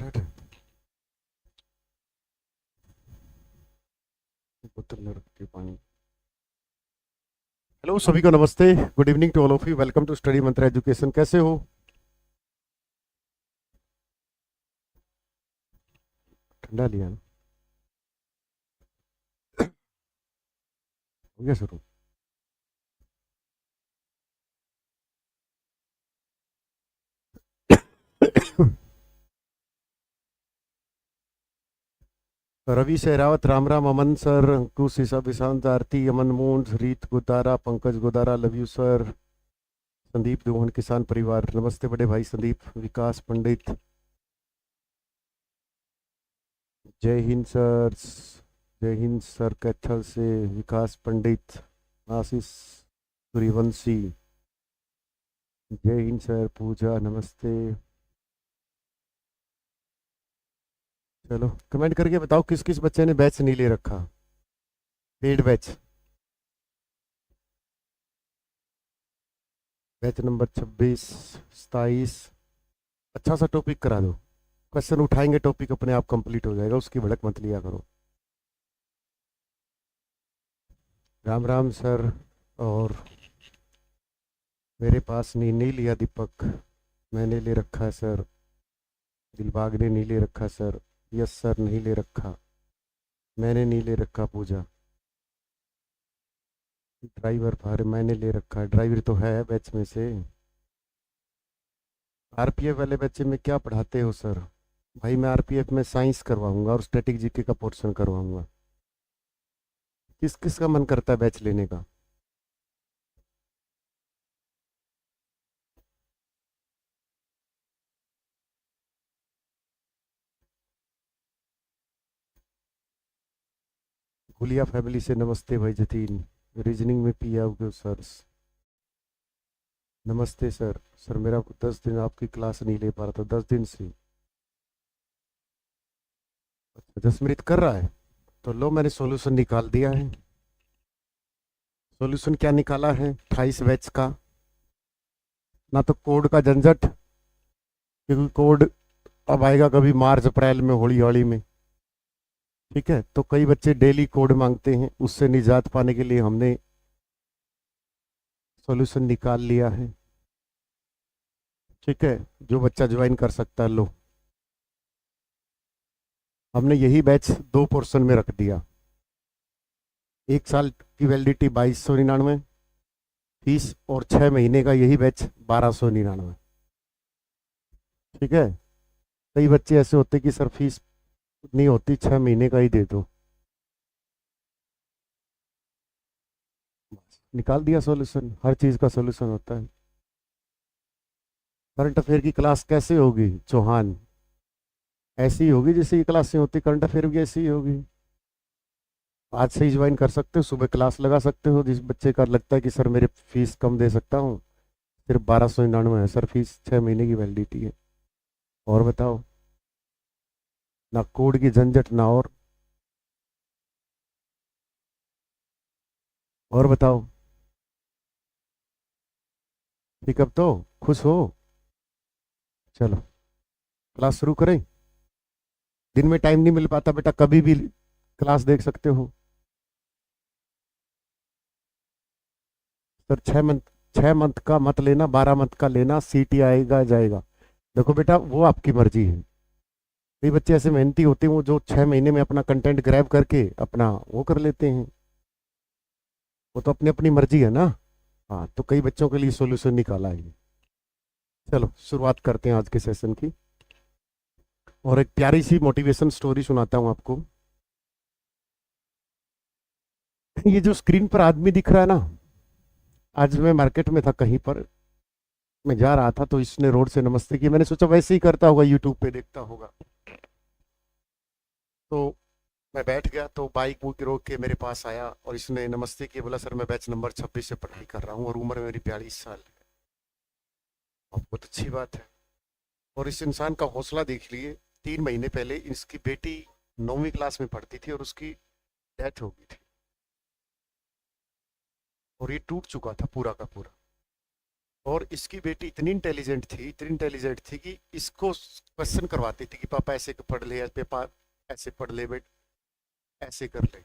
Start है। बोतल में रख के पानी। हेलो सभी को नमस्ते, good evening to all of you. Welcome to study Mantra education. कैसे हो? ठंडा लिया ना? हो गया शुरू? Ravi Sehrawat, Ram Ram. Aman sir, Ankush, Isa, Vishant, Aarti, Aman Mon, Reet Godara, Pankaj Godara, love you sir. Sandeep Dohan, किसान परिवार, नमस्ते बड़े भाई संदीप। विकास पंडित, जय हिंद सर। जय हिंद सर। कैथल से विकास पंडित। आशीष सूर्यवंशी, जय हिंद सर। पूजा, नमस्ते। चलो कमेंट करके बताओ किस किस बच्चे ने बैच नहीं ले रखा, पेड बैच। Batch number 26, 27। अच्छा सा टॉपिक करा दो। क्वेश्चन उठाएंगे, टॉपिक अपने आप कंप्लीट हो जाएगा, उसकी भड़क मत लिया करो। राम राम सर। और मेरे पास नहीं लिया दीपक, मैंने ले रखा है सर। दिलबाग ने नहीं ले रखा सर। यस सर, नहीं ले रखा। मैंने नहीं ले रखा। पूजा, ड्राइवर भार मैंने ले रखा है। ड्राइवर तो है बैच में से। आरपीएफ वाले बच्चे में क्या पढ़ाते हो सर? भाई मैं आरपीएफ में साइंस करवाऊंगा और स्टैटिक जीके का पोर्शन करवाऊंगा। किस किस का मन करता है बैच लेने का? गुलिया फैमिली से नमस्ते भाई जतीन। रीजनिंग में पी आओगे सर? नमस्ते सर। सर मेरा 10 दिन आपकी क्लास नहीं ले पा रहा था, 10 दिन से। अच्छा, 10 मिनट कर रहा है तो लो, मैंने सॉल्यूशन निकाल दिया है। सॉल्यूशन क्या निकाला है? 28 बैच का। ना तो कोड का झंझट, क्योंकि कोड अब आएगा कभी मार्च अप्रैल में, होली होली में। ठीक है, तो कई बच्चे डेली कोड मांगते हैं, उससे निजात पाने के लिए हमने सॉल्यूशन निकाल लिया है। ठीक है, जो बच्चा ज्वाइन कर सकता है लो। हमने यही बैच 2 पोर्शन में रख दिया। 1 साल की वैलिडिटी 2299 फीस, और 6 महीने का यही बैच 1299। ठीक है, कई बच्चे ऐसे होते कि सर फीस नहीं होती, 6 महीने का ही दे दो। निकाल दिया सॉल्यूशन, हर चीज़ का सॉल्यूशन होता है। करंट अफेयर की क्लास कैसे होगी चौहान? ऐसी ही होगी जैसे ये क्लासें होती, करंट अफेयर भी ऐसी ही होगी। आज से ही ज्वाइन कर सकते हो, सुबह क्लास लगा सकते हो। जिस बच्चे का लगता है कि सर मेरे फीस कम दे सकता हूँ, सिर्फ 1299 है सर फीस, 6 महीने की वैलिडिटी है। और बताओ, ना कोड की झंझट ना और बताओ। ठीक, अब तो खुश हो? चलो क्लास शुरू करें। दिन में टाइम नहीं मिल पाता बेटा, कभी भी क्लास देख सकते हो। सर 6 मंथ, 6 मंथ का मत लेना, 12 मंथ का लेना, सीटी आएगा जाएगा। देखो बेटा, वो आपकी मर्जी है। कई बच्चे ऐसे मेहनती होते हैं, वो जो 6 महीने में अपना कंटेंट ग्रैब करके अपना वो कर लेते हैं। वो तो अपनी अपनी मर्जी है ना। हाँ, तो कई बच्चों के लिए सॉल्यूशन निकाला है। चलो शुरुआत करते हैं आज के सेशन की, और एक प्यारी सी मोटिवेशन स्टोरी सुनाता हूँ आपको। ये जो स्क्रीन पर आदमी दिख रहा है ना, आज मैं मार्केट में था कहीं पर, मैं जा रहा था तो इसने रोड से नमस्ते किया। मैंने सोचा वैसे ही करता होगा, यूट्यूब पे देखता होगा। तो मैं बैठ गया, तो बाइक बुक रोक के मेरे पास आया और इसने नमस्ते किया। बोला सर मैं बैच नंबर 26 से पढ़ाई कर रहा हूँ और उम्र मेरी 42 साल है। और बहुत अच्छी बात है। और इस इंसान का हौसला देख लिए। 3 महीने पहले इसकी बेटी 9वीं क्लास में पढ़ती थी और उसकी डेथ हो गई थी, और ये टूट चुका था पूरा का पूरा। और इसकी बेटी इतनी इंटेलिजेंट थी कि इसको क्वेश्चन करवाती थी कि पापा ऐसे पढ़ ले, पापा ऐसे पढ़ ले, बेट ऐसे कर ले।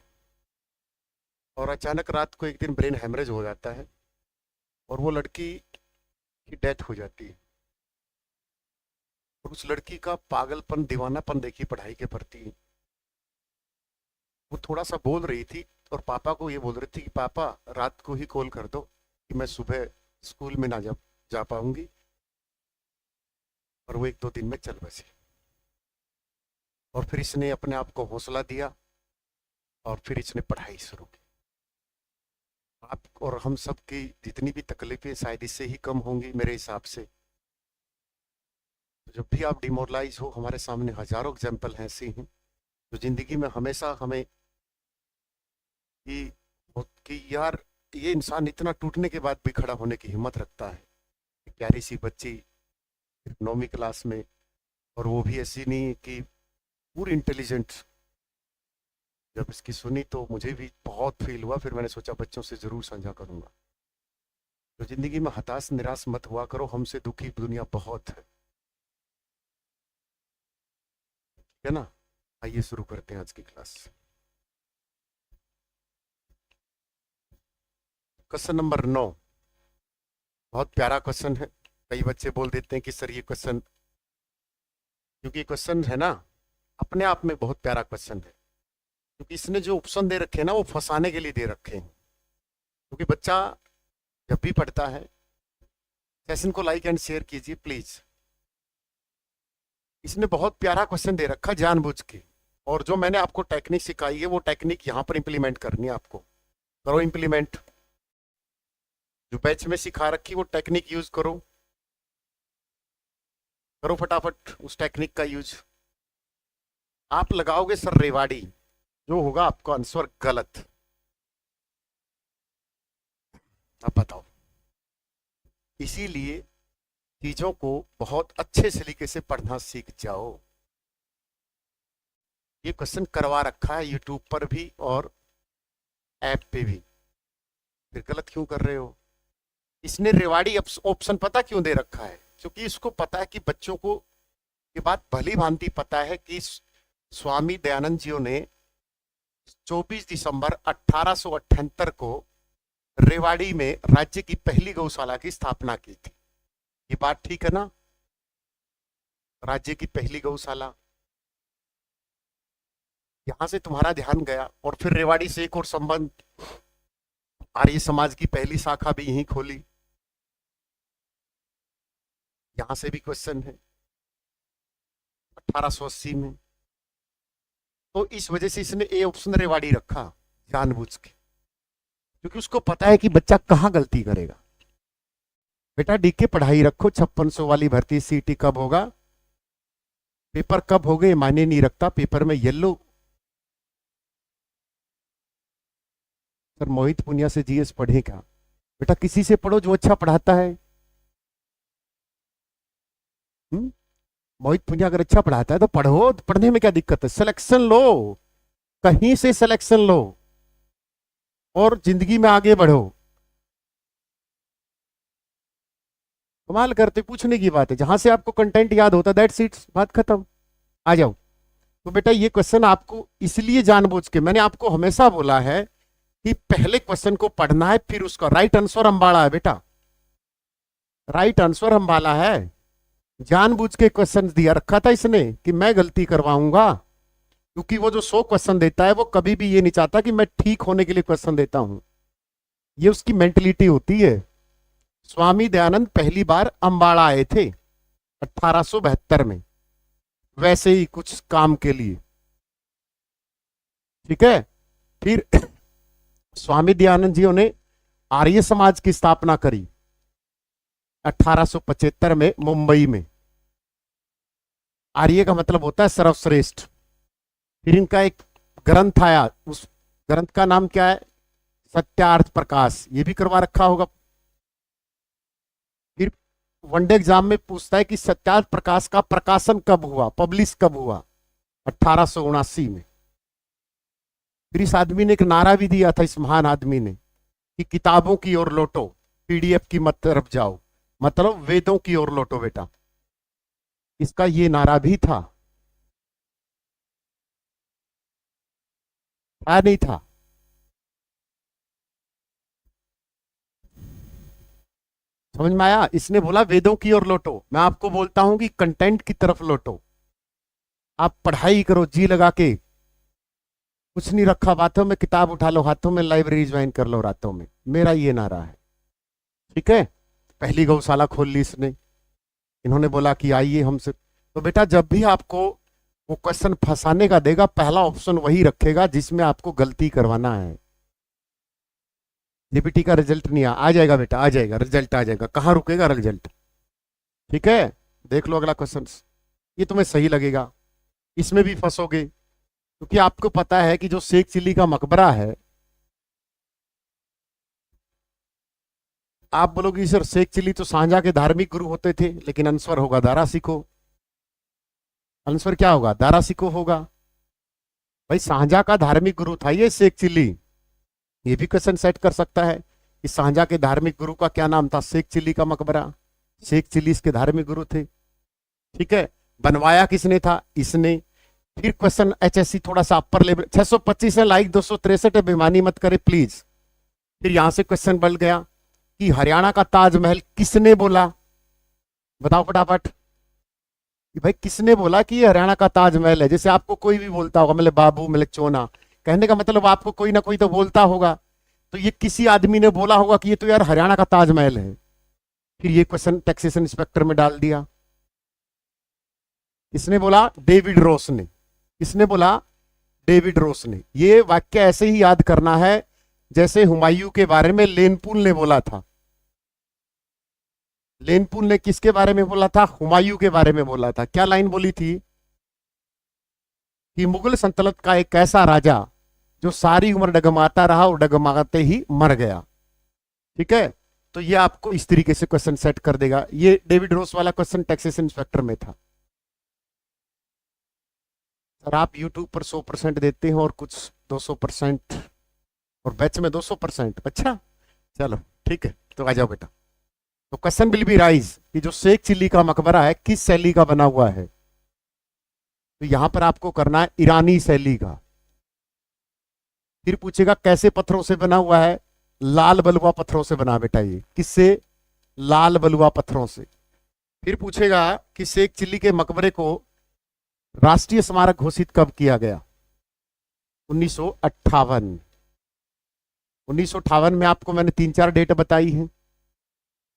और अचानक रात को एक दिन ब्रेन हेमरेज हो जाता है और वो लड़की की डेथ हो जाती है। और उस लड़की का पागलपन, दीवानापन देखिए पढ़ाई के प्रति। वो थोड़ा सा बोल रही थी और पापा को ये बोल रही थी कि पापा रात को ही कॉल कर दो कि मैं सुबह स्कूल में ना जा पाऊंगी। और वो 1-2 दिन में चल बसी। और फिर इसने अपने आप को हौसला दिया और फिर इसने पढ़ाई शुरू की। आप और हम सब की जितनी भी तकलीफें शायद इससे ही कम होंगी मेरे हिसाब से। तो जब भी आप डिमोरलाइज हो, हमारे सामने हजारों एग्जाम्पल हैं ऐसे हैं जो जिंदगी में हमेशा हमें कि यार ये इंसान इतना टूटने के बाद भी खड़ा होने की हिम्मत रखता है। प्यारी सी बच्ची 9वीं क्लास में, और वो भी ऐसी नहीं कि पूरी इंटेलिजेंट। जब इसकी सुनी तो मुझे भी बहुत फील हुआ। फिर मैंने सोचा बच्चों से जरूर साझा करूंगा। तो जिंदगी में हताश निराश मत हुआ करो, हमसे दुखी दुनिया बहुत है। ठीक है ना? आइए शुरू करते हैं आज की क्लास। क्वेश्चन नंबर 9 बहुत प्यारा क्वेश्चन है। कई बच्चे बोल देते हैं कि सर ये क्वेश्चन, क्योंकि क्वेश्चन है ना अपने आप में बहुत प्यारा क्वेश्चन है, क्योंकि इसने जो ऑप्शन दे रखे हैं ना वो फंसाने के लिए दे रखे हैं। क्योंकि बच्चा जब भी पढ़ता है, सेशन को लाइक एंड शेयर कीजिए प्लीज। इसने बहुत प्यारा क्वेश्चन दे रखा जानबूझ के, और जो मैंने आपको टेक्निक सिखाई है वो टेक्निक यहाँ पर इंप्लीमेंट करनी है आपको। करो इंप्लीमेंट। जो बैच में सिखा रखी वो टेक्निक यूज करो। करो फटाफट उस टेक्निक का यूज। आप लगाओगे सर रेवाड़ी, जो होगा आपका आंसर गलत। अब बताओ। इसीलिए चीजों को बहुत अच्छे तरीके से पढ़ना सीख जाओ। ये क्वेश्चन करवा रखा है यूट्यूब पर भी और ऐप पे भी, फिर गलत क्यों कर रहे हो? इसने रेवाड़ी ऑप्शन पता क्यों दे रखा है? क्योंकि इसको पता है कि बच्चों को ये बात भली भांति पता है कि स्वामी दयानंद जी ने 24 दिसंबर 1878 को रेवाड़ी में राज्य की पहली गौशाला की स्थापना की थी। ये बात ठीक है ना? राज्य की पहली गौशाला। यहां से तुम्हारा ध्यान गया और फिर रेवाड़ी से एक और संबंध, आर्य समाज की पहली शाखा भी यहीं खोली। यहां से भी क्वेश्चन है 1880 में। तो इस वजह से इसने ए ऑप्शन रेवाड़ी रखा जानबूझ के, क्योंकि उसको पता है कि बच्चा कहां गलती करेगा। बेटा डीके पढ़ाई रखो। 5600 वाली भर्ती सीटी कब होगा, पेपर कब हो गए मायने नहीं रखता। पेपर में येलो। सर मोहित पुनिया से जीएस पढ़े क्या? बेटा किसी से पढ़ो जो अच्छा पढ़ाता है। मोहित पुनिया अगर अच्छा पढ़ाता है तो पढ़ो, पढ़ने में क्या दिक्कत है? सिलेक्शन लो, कहीं से सिलेक्शन लो और जिंदगी में आगे बढ़ो। कमाल करते, पूछने की बात है। जहां से आपको कंटेंट याद होता है दैट्स इट, बात खत्म। आ जाओ। तो बेटा ये क्वेश्चन आपको इसलिए जानबूझ के मैंने आपको हमेशा बोला है कि पहले क्वेश्चन को पढ़ना है, फिर उसका राइट आंसर अंबाला है। बेटा राइट आंसर अंबाला है। जानबूझ के क्वेश्चन दिया रखा था इसने कि मैं गलती करवाऊंगा, क्योंकि वो जो 100 क्वेश्चन देता है वो कभी भी ये नहीं चाहता कि मैं ठीक होने के लिए क्वेश्चन देता हूं। ये उसकी मेंटलिटी होती है। स्वामी दयानंद पहली बार अंबाड़ा आए थे 1872 में, वैसे ही कुछ काम के लिए। ठीक है। फिर स्वामी दयानंद जी ने आर्य समाज की स्थापना करी 1875 में मुंबई में। आर्य का मतलब होता है सर्वश्रेष्ठ। फिर इनका एक ग्रंथ आया, उस ग्रंथ का नाम क्या है? सत्यार्थ प्रकाश। ये भी करवा रखा होगा। फिर वनडे एग्जाम में पूछता है कि सत्यार्थ प्रकाश का प्रकाशन कब हुआ, पब्लिश कब हुआ? 1879 में। फिर इस आदमी ने एक नारा भी दिया था, इस महान आदमी ने, कि किताबों की ओर लौटो, पीडीएफ की मत तरफ जाओ। मतलब वेदों की ओर लौटो बेटा। इसका ये नारा भी था नहीं था? समझ में आया? इसने बोला वेदों की ओर लौटो, मैं आपको बोलता हूं कि कंटेंट की तरफ लौटो। आप पढ़ाई करो जी लगा के, कुछ नहीं रखा बातों में, किताब उठा लो हाथों में, लाइब्रेरी ज्वाइन कर लो रातों में। मेरा ये नारा है। ठीक है। पहली गौशाला खोल ली इसने, इन्होंने बोला कि आइए हमसे। तो बेटा जब भी आपको वो क्वेश्चन फंसाने का देगा, पहला ऑप्शन वही रखेगा जिसमें आपको गलती करवाना है। जीपीटी का रिजल्ट नहीं आ जाएगा बेटा, आ जाएगा रिजल्ट, आ जाएगा। कहाँ रुकेगा रिजल्ट? ठीक है। देख लो अगला क्वेश्चन, ये तुम्हें सही लगेगा, इसमें भी फंसोगे क्योंकि आपको पता है कि जो शेख चिल्ली का मकबरा है, आप बोलोगे सर शेख चिल्ली तो शाहजहां के धार्मिक गुरु होते थे, लेकिन आंसर होगा दारा सिको। आंसर क्या होगा? दारा सिको होगा। भाई शाहजहां का धार्मिक गुरु था ये शेख चिल्ली। ये भी क्वेश्चन सेट कर सकता है कि शाहजहां के धार्मिक गुरु का क्या नाम था? शेख चिल्ली का मकबरा। शेख चिल्ली इसके धार्मिक गुरु थे। ठीक है। बनवाया किसने था? इसने। फिर क्वेश्चन एचएससी थोड़ा सा अपर लेवल, 625 है लाइक, 263 है, बेईमानी मत करे प्लीज। फिर यहां से क्वेश्चन बढ़ गया कि हरियाणा का ताजमहल किसने बोला? बताओ फटाफट कि भाई किसने बोला कि ये हरियाणा का ताजमहल है। जैसे आपको कोई भी बोलता होगा, मतलब बाबू, मतलब चोना, कहने का मतलब आपको कोई ना कोई तो बोलता होगा, तो ये किसी आदमी ने बोला होगा कि ये तो यार हरियाणा का ताजमहल है। फिर ये क्वेश्चन टैक्सेशन इंस्पेक्टर में डाल दिया। किसने बोला? डेविड रोस ने। किसने बोला? डेविड रोस ने। ये वाक्य ऐसे ही याद करना है जैसे हुमायूं के बारे में लेनपुल ने बोला था। लेनपुल ने किसके बारे में बोला था? हुमायूं के बारे में बोला था। क्या लाइन बोली थी? कि मुगल सल्तनत का एक ऐसा राजा जो सारी उम्र डगमाता रहा और डगमाते ही मर गया। ठीक है। तो ये आपको इस तरीके से क्वेश्चन सेट कर देगा। ये डेविड रोस वाला क्वेश्चन टैक्सेशन इंस्पेक्टर में था। सर आप यूट्यूब पर 100% देते हैं और कुछ 200%, और बैच में 200%। अच्छा चलो ठीक है, तो आ जाओ बेटा। तो क्वेश्चन विल बी राइज कि जो शेख चिल्ली का मकबरा है किस शैली का बना हुआ है? तो यहां पर आपको करना है ईरानी शैली का। फिर पूछेगा कैसे पत्थरों से बना हुआ है? लाल बलुआ पत्थरों से बना बेटा। ये किससे? लाल बलुआ पत्थरों से। फिर पूछेगा कि शेख चिल्ली के मकबरे को राष्ट्रीय स्मारक घोषित कब किया गया? 1958। 1958 में आपको मैंने 3-4 डेट बताई हैं।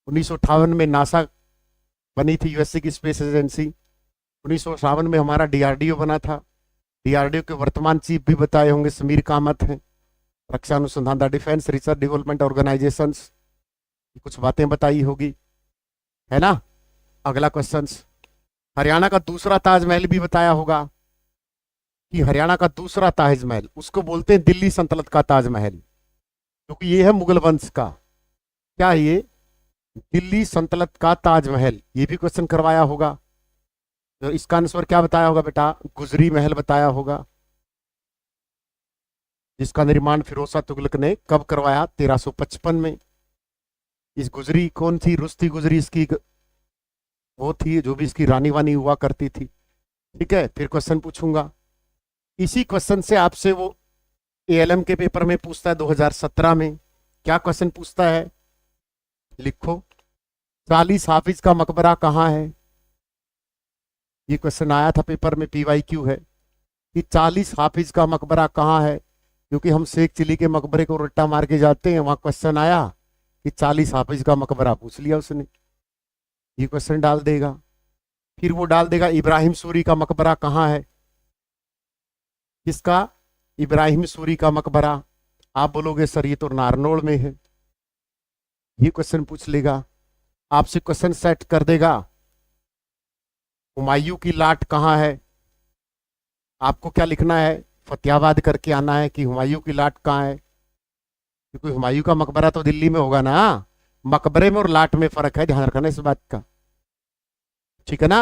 1958 में नासा बनी थी, यूएसए की स्पेस एजेंसी। 1958 में हमारा डीआरडीओ बना था। डीआरडीओ के वर्तमान चीफ भी बताए होंगे, समीर कामत हैं। रक्षा अनुसंधान, the defence research development organisation, कुछ बातें बताई होगी, है ना। अगला क्वेश्चन, हरियाणा का दूसरा ताजमहल भी बताया होगा कि हरियाणा का दूसरा ताजमहल उसको बोलते हैं दिल्ली सल्तनत का ताजमहल, क्योंकि ये है मुगल वंश का। क्या है ये? दिल्ली सल्तनत का ताजमहल। ये भी क्वेश्चन करवाया होगा। तो इसका आंसर क्या बताया होगा बेटा? गुजरी महल बताया होगा, जिसका निर्माण फिरोज शाह तुगलक ने कब करवाया? 1355 में। इस गुजरी कौन थी? रुस्ती गुजरी इसकी वो थी जो भी इसकी रानी वानी हुआ करती थी। ठीक है। फिर क्वेश्चन पूछूंगा, इसी क्वेश्चन से आपसे वो एएलएम के पेपर में पूछता है 2017 में। क्या क्वेश्चन पूछता है? लिखो, 40 हाफिज का मकबरा कहाँ है? ये क्वेश्चन आया था पेपर में, पीवाईक्यू है कि 40 हाफिज का मकबरा कहाँ है। क्योंकि हम शेख चिल्ली के मकबरे को रट्टा मार के जाते हैं, वहां क्वेश्चन आया कि 40 हाफिज का मकबरा पूछ लिया उसने, ये क्वेश्चन डाल देगा। फिर वो डाल देगा इब्राहिम सूरी का मकबरा कहाँ है। किसका? इब्राहिम सूरी का मकबरा। आप बोलोगे सर ये तो नारनौल में है, ये क्वेश्चन पूछ लेगा। आपसे क्वेश्चन सेट कर देगा हुमायूं की लाट कहाँ है। आपको क्या लिखना है? फतेहाबाद करके आना है कि हुमायूं की लाट कहाँ है, क्योंकि हुमायूं का मकबरा तो दिल्ली में होगा ना। मकबरे में और लाट में फर्क है, ध्यान रखना इस बात का। ठीक है ना।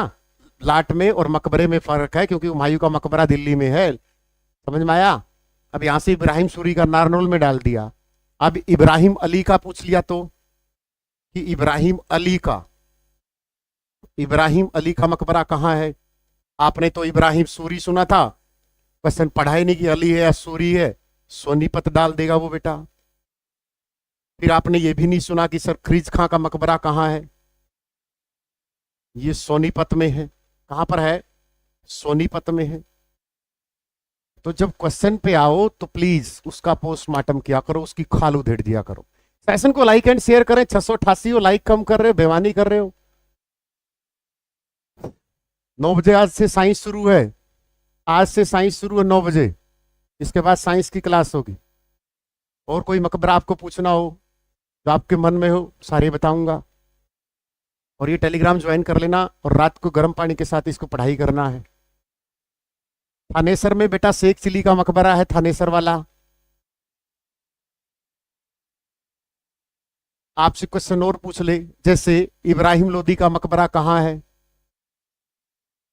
लाट में और मकबरे में फर्क है, क्योंकि हुमायूं का मकबरा दिल्ली में है। समझ में आया? अब यहां से इब्राहिम सूरी का नारनौल में डाल दिया। अब इब्राहिम अली का पूछ लिया तो कि इब्राहिम अली का मकबरा कहाँ है। आपने तो इब्राहिम सूरी सुना था, क्वेश्चन पढ़ा ही नहीं कि अली है या सूरी है, सोनीपत डाल देगा वो बेटा। फिर आपने ये भी नहीं सुना कि सर ख्रीज खां का मकबरा कहाँ है, ये सोनीपत में है। कहां पर है, सोनीपत में है। तो जब क्वेश्चन पे आओ तो प्लीज उसका पोस्टमार्टम किया करो, उसकी खाल उधेड़ दिया करो। सेशन को लाइक एंड शेयर करें। 688 हो, लाइक कम कर रहे हो, बेईमानी कर रहे हो। 9 बजे आज से साइंस शुरू है, आज से साइंस शुरू है 9 बजे। इसके बाद साइंस की क्लास होगी। और कोई मकबरा आपको पूछना हो जो आपके मन में हो, सारे बताऊंगा। और ये टेलीग्राम ज्वाइन कर लेना, और रात को गर्म पानी के साथ इसको पढ़ाई करना है। थानेसर में बेटा शेख चिली का मकबरा है, थानेसर वाला। आपसे क्वेश्चन और पूछ ले, जैसे इब्राहिम लोदी का मकबरा कहाँ है,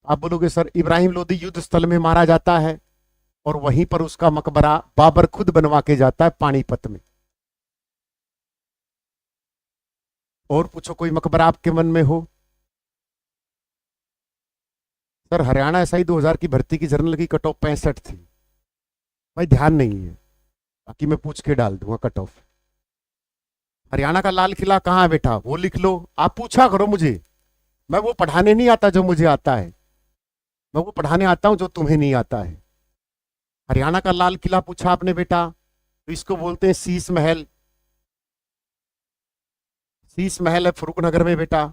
आप बोलोगे सर इब्राहिम लोदी युद्ध स्थल में मारा जाता है, और वहीं पर उसका मकबरा बाबर खुद बनवा के जाता है पानीपत में। और पूछो कोई मकबरा आपके मन में हो। सर हरियाणा एसआई 2000 की भर्ती की जनरल की कट ऑफ 65 थी। भाई ध्यान नहीं है, बाकी मैं पूछ के डाल दूंगा कट ऑफ। हरियाणा का लाल किला कहाँ है बेटा, वो लिख लो। आप पूछा करो मुझे, मैं वो पढ़ाने नहीं आता जो मुझे आता है, मैं वो पढ़ाने आता हूं जो तुम्हें नहीं आता है। हरियाणा का लाल किला पूछा आपने बेटा, तो इसको बोलते हैं शीश महल। शीश महल है फरूखनगर में बेटा।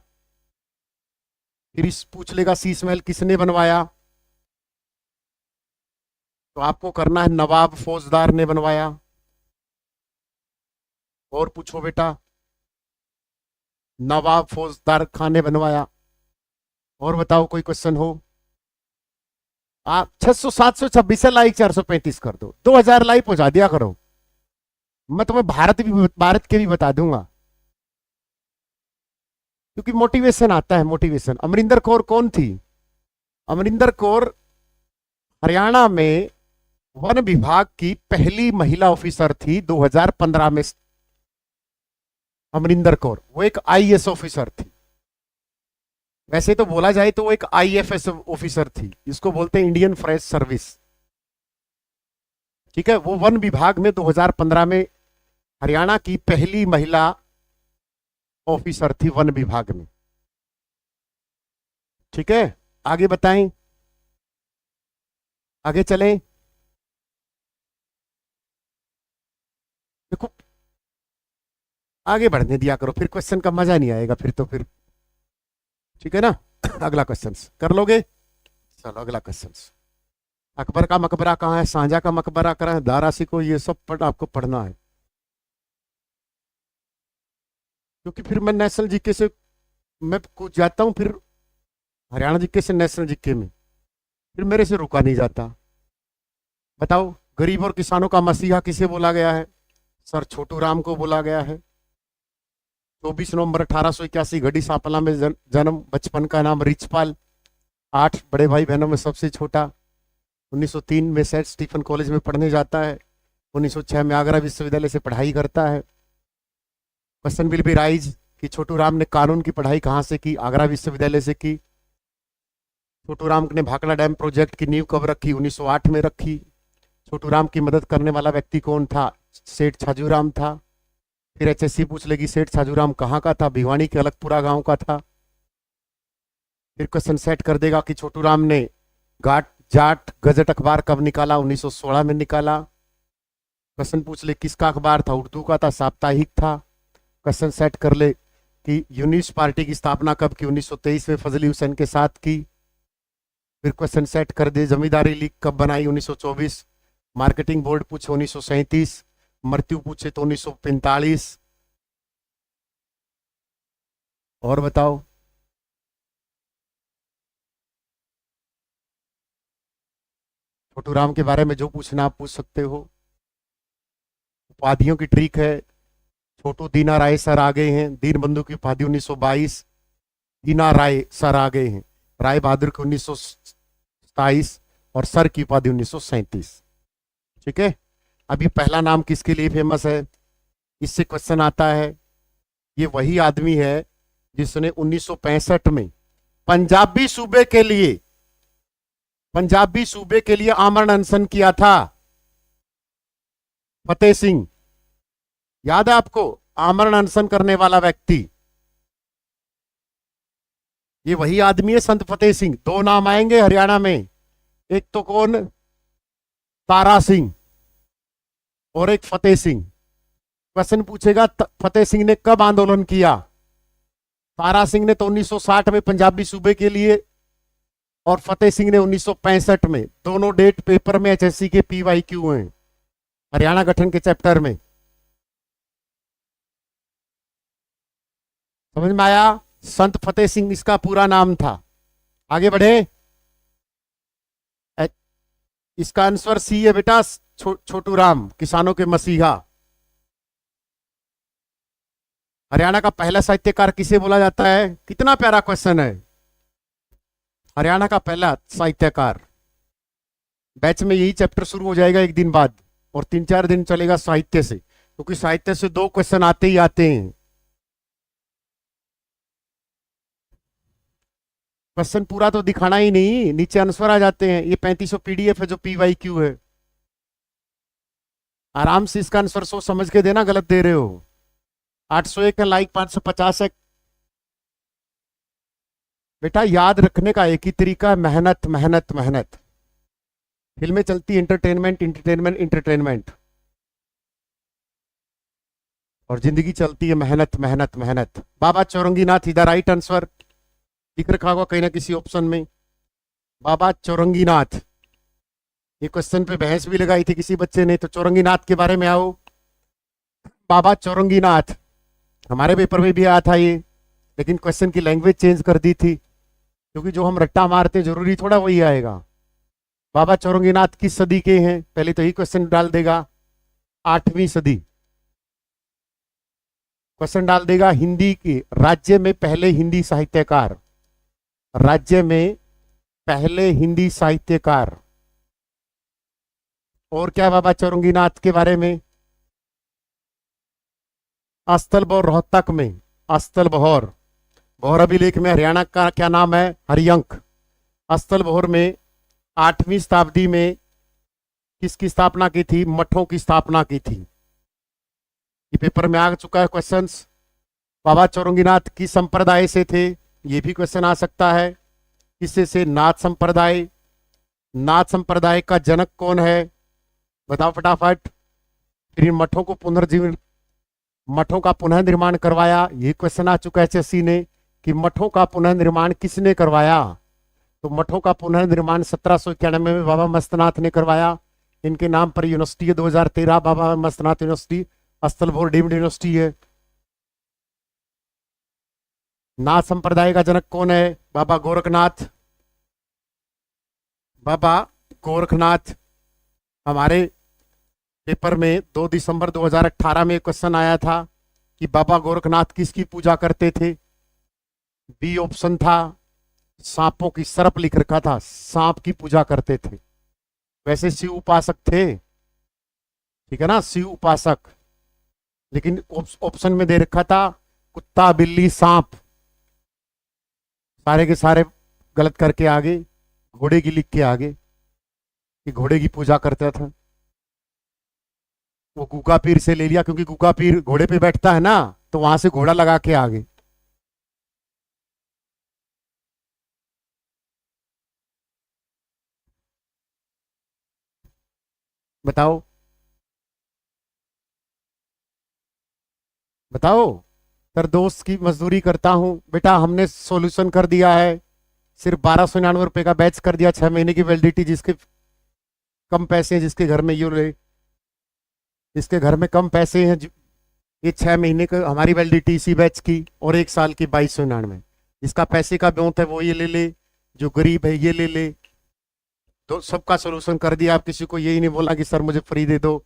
फिर इस पूछ लेगा शीश महल किसने बनवाया, तो आपको करना है नवाब फौजदार ने बनवाया। और पूछो बेटा, नवाब फौजदार खान ने बनवाया। और बताओ कोई क्वेश्चन हो। आप 600 726 लाइक 435 कर दो, 2000 लाइक पहुंचा दिया करो। मैं तुम्हें भारत के भी बता दूंगा, क्योंकि मोटिवेशन आता है, मोटिवेशन। अमरिंदर कौर कौन थी, अमरिंदर कौर हरियाणा में वन विभाग की पहली महिला ऑफिसर थी 2015 में। अमरिंदर कौर वो एक आईएएस ऑफिसर थी। वैसे तो बोला जाए तो वो एक आईएफएस ऑफिसर थी, इसको बोलते हैं इंडियन फॉरेस्ट सर्विस। ठीक है, वो वन विभाग में 2015 में हरियाणा की पहली महिला ऑफिसर थी वन विभाग में। ठीक है, आगे बताएं, आगे चलें। देखो आगे बढ़ने दिया करो, फिर क्वेश्चन का मजा नहीं आएगा फिर तो फिर। ठीक है ना। अगला क्वेश्चन कर लोगे, चलो अगला क्वेश्चन। अकबर का मकबरा कहाँ है, शाहजहां का मकबरा कहाँ है, दारा सिकोह, ये सब आपको पढ़ना है। क्योंकि फिर मैं नेशनल जीके से मैं कुछ जाता हूँ, फिर हरियाणा जीके से नेशनल जीके में, फिर मेरे से रुका नहीं जाता। बताओ गरीब और किसानों का मसीहा किसे बोला गया है, सर छोटू राम को बोला गया है। 24 नवंबर 1881 घड़ी सांपला में जन्म। बचपन का नाम रिचपाल। 8 बड़े भाई बहनों में सबसे छोटा। 1903 में सेंट स्टीफन कॉलेज में पढ़ने जाता है। 1906 में आगरा विश्वविद्यालय से पढ़ाई करता है। क्वेश्चन विल बी राइज कि छोटू राम ने कानून की पढ़ाई कहाँ से की, आगरा विश्वविद्यालय से की। छोटू राम ने भाखड़ा डैम प्रोजेक्ट की नींव कब रखी, 1908 में रखी। छोटू राम की मदद करने वाला व्यक्ति कौन था, सेठ छाजूराम था। फिर एचएससी पूछ लेगी सेठ छाजूराम कहाँ का था, भिवानी के अलगपुरा गांव का था। फिर क्वेश्चन सेट कर देगा कि छोटू राम ने जाट गजट अखबार कब निकाला, 1916 में निकाला। क्वेश्चन पूछ ले किसका अखबार था, उर्दू का था, साप्ताहिक था। क्वेश्चन सेट कर ले कि यूनिस्ट पार्टी की स्थापना कब की, 1923 में फजली हुसैन के साथ की। फिर क्वेश्चन सेट कर दे जमींदारी लीग कब बनाई, 1924। मार्केटिंग बोर्ड पूछे 1937। मृत्यु पूछे तो 1945। और बताओ। छोटू राम के बारे में जो पूछना आप पूछ सकते हो। उपाधियों की ट्रिक है। छोटू दीना राय सर आ गए हैं, दीन बंधु की उपाधि 1922। दीना राय सर आ गए हैं। राय बहादुर की 1927 और सर की उपाधि 1937। ठीक है, अभी पहला नाम किसके लिए फेमस है, इससे क्वेश्चन आता है। ये वही आदमी है जिसने 1965 में पंजाबी सूबे के लिए आमरण अनशन किया था। फतेह सिंह, याद है आपको? आमरण अनशन करने वाला व्यक्ति, ये वही आदमी है, संत फतेह सिंह। दो नाम आएंगे हरियाणा में, एक तो कौन, तारा सिंह, और एक फतेह सिंह। क्वेश्चन पूछेगा फतेह सिंह ने कब आंदोलन किया? तारा सिंह ने तो 1960 में पंजाबी सूबे के लिए, और फतेह सिंह ने 1965 में। दोनों डेट पेपर में एचएससी के PYQ हैं, हरियाणा गठन के चैप्टर में। समझ में आया? संत फतेह सिंह इसका पूरा नाम था। आगे बढ़े। इसका आंसर सी है बेटा, छोटू राम, किसानों के मसीहा। हरियाणा का पहला साहित्यकार किसे बोला जाता है? कितना प्यारा क्वेश्चन है। हरियाणा का पहला साहित्यकार। बैच में यही चैप्टर शुरू हो जाएगा एक दिन बाद, और 3-4 दिन चलेगा साहित्य से, क्योंकि साहित्य से 2 क्वेश्चन आते ही आते हैं। क्वेश्चन पूरा तो दिखाना ही नहीं, नीचे आंसर आ जाते हैं। ये 3500 PDF है जो PYQ है। आराम से इसका आंसर सोच समझ के देना, गलत दे रहे हो। 801 का लाइक, 550 है। बेटा याद रखने का एक ही तरीका है, मेहनत मेहनत मेहनत। फिल्में चलती एंटरटेनमेंट इंटरटेनमेंट इंटरटेनमेंट, और जिंदगी चलती है मेहनत मेहनत मेहनत। बाबा चौरंगीनाथ इधर राइट आंसर लिख रखा होगा कहीं ना किसी ऑप्शन में, बाबा चौरंगीनाथ। ये क्वेश्चन पे बहस भी लगाई थी किसी बच्चे ने, तो चौरंगीनाथ के बारे में आओ। बाबा चौरंगीनाथ हमारे पेपर में भी आया था ये, लेकिन क्वेश्चन की लैंग्वेज चेंज कर दी थी, क्योंकि जो हम रट्टा मारते जरूरी थोड़ा वही आएगा। बाबा चौरंगीनाथ किस सदी के हैं? पहले तो यही क्वेश्चन डाल देगा, 8वीं सदी। क्वेश्चन डाल देगा हिंदी के राज्य में पहले हिंदी साहित्यकार, राज्य में पहले हिंदी साहित्यकार। और क्या बाबा चौरंगीनाथ के बारे में? अस्तल बहौर रोहतक में, अस्तल बहौर, बहौर अभिलेख में हरियाणा का क्या नाम है? हरियंक। अस्तल बहौर में 8वीं शताब्दी में किसकी स्थापना की थी? मठों की स्थापना की थी। ये पेपर में आ चुका है क्वेश्चंस। बाबा चौरंगीनाथ किस संप्रदाय से थे? ये भी क्वेश्चन आ सकता है। किससे से? नाथ संप्रदाय। नाथ संप्रदाय का जनक कौन है? बताओ फटाफट। फिर इन मठों को पुनर्जीवन, मठों का पुनः निर्माण करवाया। ये क्वेश्चन आ चुका है एचएससी ने कि मठों का पुनः निर्माण किसने करवाया? तो मठों का पुनः निर्माण 1791 में बाबा मस्तनाथ ने करवाया। इनके नाम पर यूनिवर्सिटी है 2013, Baba Mastnath university, अस्तल Bahaur deemed university है। नाथ संप्रदाय का जनक कौन है? बाबा गोरखनाथ। बाबा गोरखनाथ। हमारे पेपर में 2 दिसंबर 2018 में क्वेश्चन आया था कि बाबा गोरखनाथ किसकी पूजा करते थे? बी ऑप्शन था, सांपों की सरप लिख रखा था, सांप की पूजा करते थे। वैसे शिव उपासक थे, ठीक है ना, शिव उपासक, लेकिन ऑप्शन में दे रखा था कुत्ता बिल्ली सांप। सारे के सारे गलत करके आगे घोड़े की लिख के आगे कि घोड़े की पूजा करता था। वो गुगा पीर से ले लिया, क्योंकि गुगा पीर घोड़े पे बैठता है ना, तो वहां से घोड़ा लगा के आगे। बताओ बताओ। सर दोस्त की मजदूरी करता हूं। बेटा हमने सॉल्यूशन कर दिया है, सिर्फ 1299 रुपए का बैच कर दिया, 6 महीने की वैलिडिटी। जिसके कम पैसे हैं, जिसके घर में ये ले, जिसके घर में कम पैसे हैं, ये 6 महीने का हमारी वैलिडिटी इसी बैच की, और 1 साल की 2299। जिसका पैसे का ब्योंत है वो ये ले ले, जो गरीब है ये ले ले। तो सबका सोल्यूशन कर दिया। आप किसी को यही नहीं बोला कि सर मुझे फ्री दे दो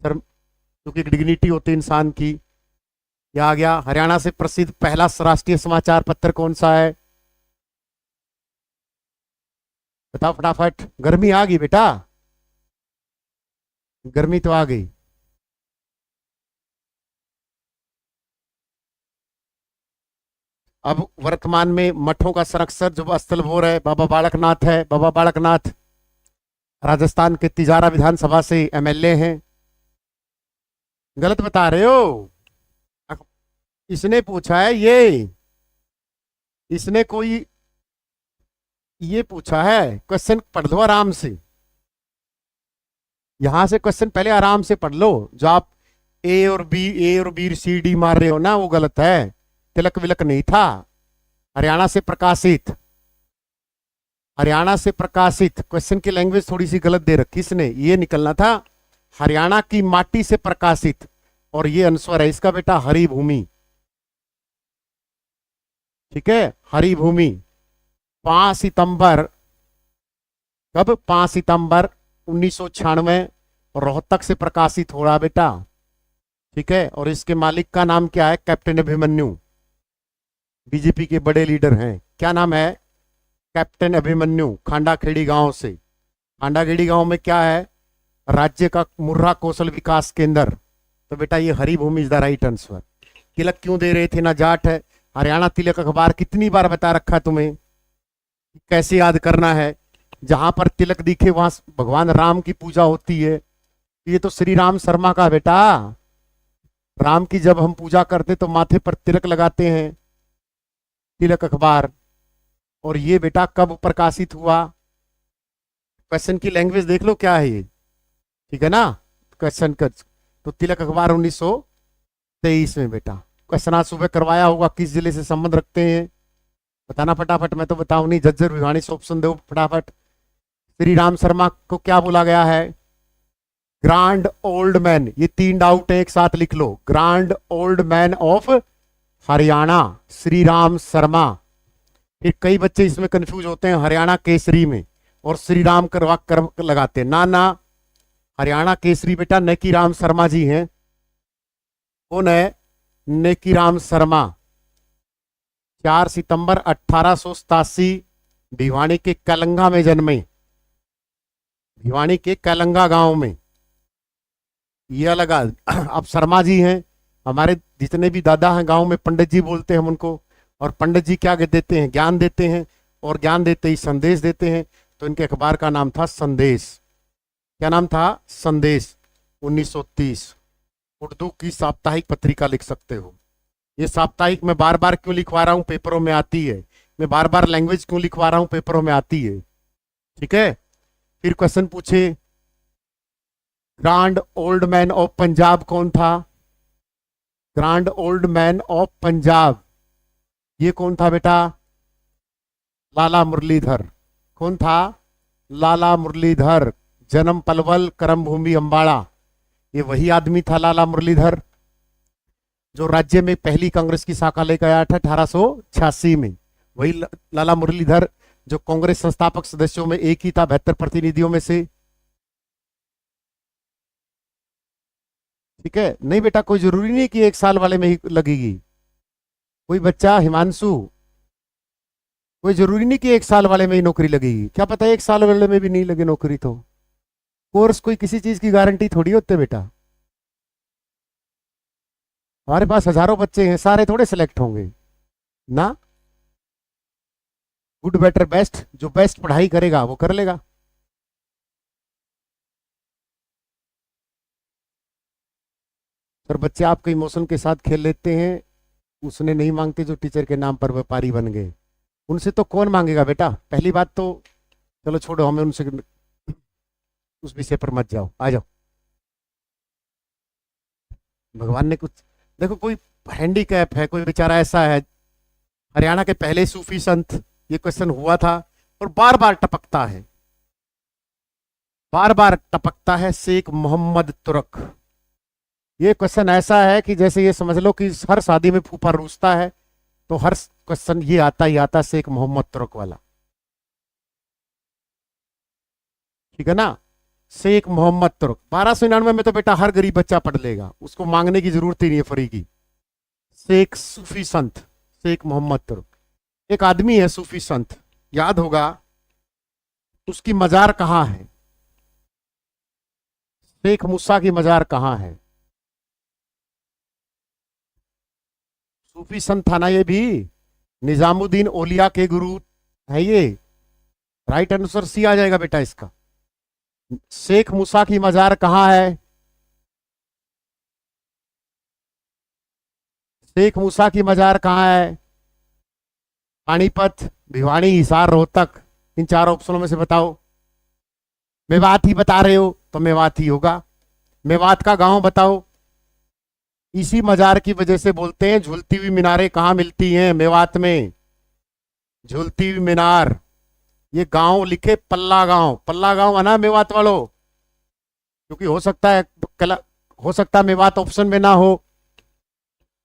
सर, क्योंकि डिग्निटी होती है इंसान की। यह आ गया। हरियाणा से प्रसिद्ध पहला राष्ट्रीय समाचार पत्र कौन सा है? बताओ फटाफट। गर्मी आ गई बेटा, गर्मी तो आ गई। अब वर्तमान में मठों का संरक्षक जो स्थल हो रहे बाबा बालकनाथ है। बाबा बालकनाथ राजस्थान के तिजारा विधानसभा से एमएलए हैं। गलत बता रहे हो। इसने पूछा है इसने कोई ये पूछा है, क्वेश्चन पढ़ लो आराम से। यहां से क्वेश्चन पहले आराम से पढ़ लो। जो आप ए और बी सी डी मार रहे हो ना, वो गलत है। तिलक विलक नहीं था। हरियाणा से प्रकाशित, हरियाणा से प्रकाशित। क्वेश्चन की लैंग्वेज थोड़ी सी गलत दे रखी इसने। ये निकलना था हरियाणा की माटी से प्रकाशित, और ये अनुस्वर है इसका बेटा, हरि भूमि। ठीक है, हरि भूमि। 5 सितंबर, कब? 5 सितंबर 1996 रोहतक से प्रकाशित हो रहा बेटा। ठीक है, और इसके मालिक का नाम क्या है? कैप्टन अभिमन्यु। बीजेपी के बड़े लीडर हैं। क्या नाम है? कैप्टन अभिमन्यु। खांडाखेड़ी गांव से। खांडाखेड़ी गांव में क्या है? राज्य का मुर्रा कौशल विकास केंद्र। तो बेटा ये हरी भूमि इज द राइट आंसर। तिलक क्यों दे रहे थे ना जाट है। हरियाणा तिलक अखबार कितनी बार बता रखा तुम्हें कैसे याद करना है। जहां पर तिलक दिखे वहां भगवान राम की पूजा होती है। ये तो श्री राम शर्मा का बेटा। राम की जब हम पूजा करते तो माथे पर तिलक लगाते हैं, तिलक अखबार। और ये बेटा कब प्रकाशित हुआ? क्वेश्चन की लैंग्वेज देख लो क्या है ये। ठीक है ना, क्वेश्चन का तो तिलक अखबार 1923 में बेटा। क्वेश्चन आज सुबह करवाया होगा, किस जिले से संबंध रखते हैं बताना फटाफट। मैं तो बताऊं नहीं, झज्जर भिवानी से ऑप्शन दो फटाफट। श्री राम शर्मा को क्या बोला गया है? Grand old man. ये 3 डाउट है, एक साथ लिख लो। Grand old man of Haryana Shri Ram Sharma. फिर कई बच्चे इसमें कंफ्यूज होते हैं हरियाणा केसरी में, और श्री राम करवा कर लगाते हैं। ना ना, हरियाणा केसरी बेटा नेकी राम शर्मा जी हैं। कौन है? नेकी राम शर्मा। 4 सितंबर 1887 भिवानी के कलंगा में जन्मे। भिवानी के कलंगा गांव में। ये अलग। अब शर्मा जी हैं। हमारे जितने भी दादा हैं गांव में पंडित जी बोलते हैं हम उनको। और पंडित जी क्या देते हैं? ज्ञान देते हैं, और ज्ञान देते ही संदेश देते हैं। तो इनके अखबार का नाम था संदेश। क्या नाम था? संदेश। 1930। उर्दू की साप्ताहिक पत्रिका लिख सकते हो। ये साप्ताहिक मैं बार बार क्यों लिखवा रहा हूं, पेपरों में आती है। मैं बार बार लैंग्वेज क्यों लिखवा रहा हूं, पेपरों में आती है। ठीक है, फिर क्वेश्चन पूछे grand old man of Punjab कौन था? Grand old man of Punjab ये कौन था बेटा? लाला मुरलीधर। कौन था? लाला मुरलीधर। जन्म पलवल, कर्म भूमि अंबाड़ा। ये वही आदमी था लाला मुरलीधर जो राज्य में पहली कांग्रेस की शाखा लेकर आया था 1886 में। वही लाला मुरलीधर जो कांग्रेस संस्थापक सदस्यों में एक ही था, 72 प्रतिनिधियों में से। ठीक है, नहीं बेटा कोई जरूरी नहीं कि 1 साल वाले में ही लगेगी। कोई बच्चा हिमांशु, कोई जरूरी नहीं कि 1 साल वाले में ही नौकरी लगेगी। क्या पता 1 साल वाले में भी नहीं लगे नौकरी। तो कोर्स कोई किसी चीज की गारंटी थोड़ी होते बेटा। हमारे पास हजारों बच्चे हैं, सारे थोड़े सिलेक्ट होंगे ना। गुड बेटर बेस्ट, जो बेस्ट पढ़ाई करेगा वो कर लेगा। सर बच्चे आपके इमोशन के साथ खेल लेते हैं, उसने नहीं मांगते जो टीचर के नाम पर व्यापारी बन गए। उनसे तो कौन मांगेगा बेटा, पहली बात तो। चलो छोड़ो, हमें उनसे उस विषय पर मत जाओ, आ जाओ। भगवान ने कुछ, देखो कोई हैंडीकैप है, कोई बेचारा ऐसा है। हरियाणा के पहले सूफी संत, ये क्वेश्चन हुआ था और बार बार टपकता है, बार बार टपकता है। शेख मोहम्मद तुरक। ये क्वेश्चन ऐसा है कि जैसे ये समझ लो कि हर शादी में फूफा रूसता है, तो हर क्वेश्चन ये आता ही आता, शेख मोहम्मद तुरक वाला। ठीक है ना, शेख मोहम्मद तुर्क। 1299 में तो बेटा हर गरीब बच्चा पढ़ लेगा, उसको मांगने की जरूरत ही नहीं है फ्री की। शेख सूफी संत शेख मोहम्मद तुर्क, एक आदमी है सूफी संत, याद होगा। उसकी मजार कहां है? शेख मूसा की मजार कहां है? सूफी संत था ना ये भी। निजामुद्दीन औलिया के गुरु है ये। राइट आंसर सी आ जाएगा बेटा इसका। शेख मूसा की मजार कहाँ है? शेख मूसा की मजार कहाँ है? पानीपत, भिवानी, हिसार, रोहतक। इन चार ऑप्शनों में से बताओ। मेवात ही बता रहे हो तो मेवात ही होगा। मेवात का गांव बताओ। इसी मजार की वजह से बोलते हैं झूलती हुई मीनारें कहाँ मिलती हैं? मेवात में। झूलती हुई मीनार। ये गांव लिखे पल्ला गांव, पल्ला गांव है ना मेवात वालों? क्योंकि हो सकता है हो सकता है मेवात ऑप्शन में ना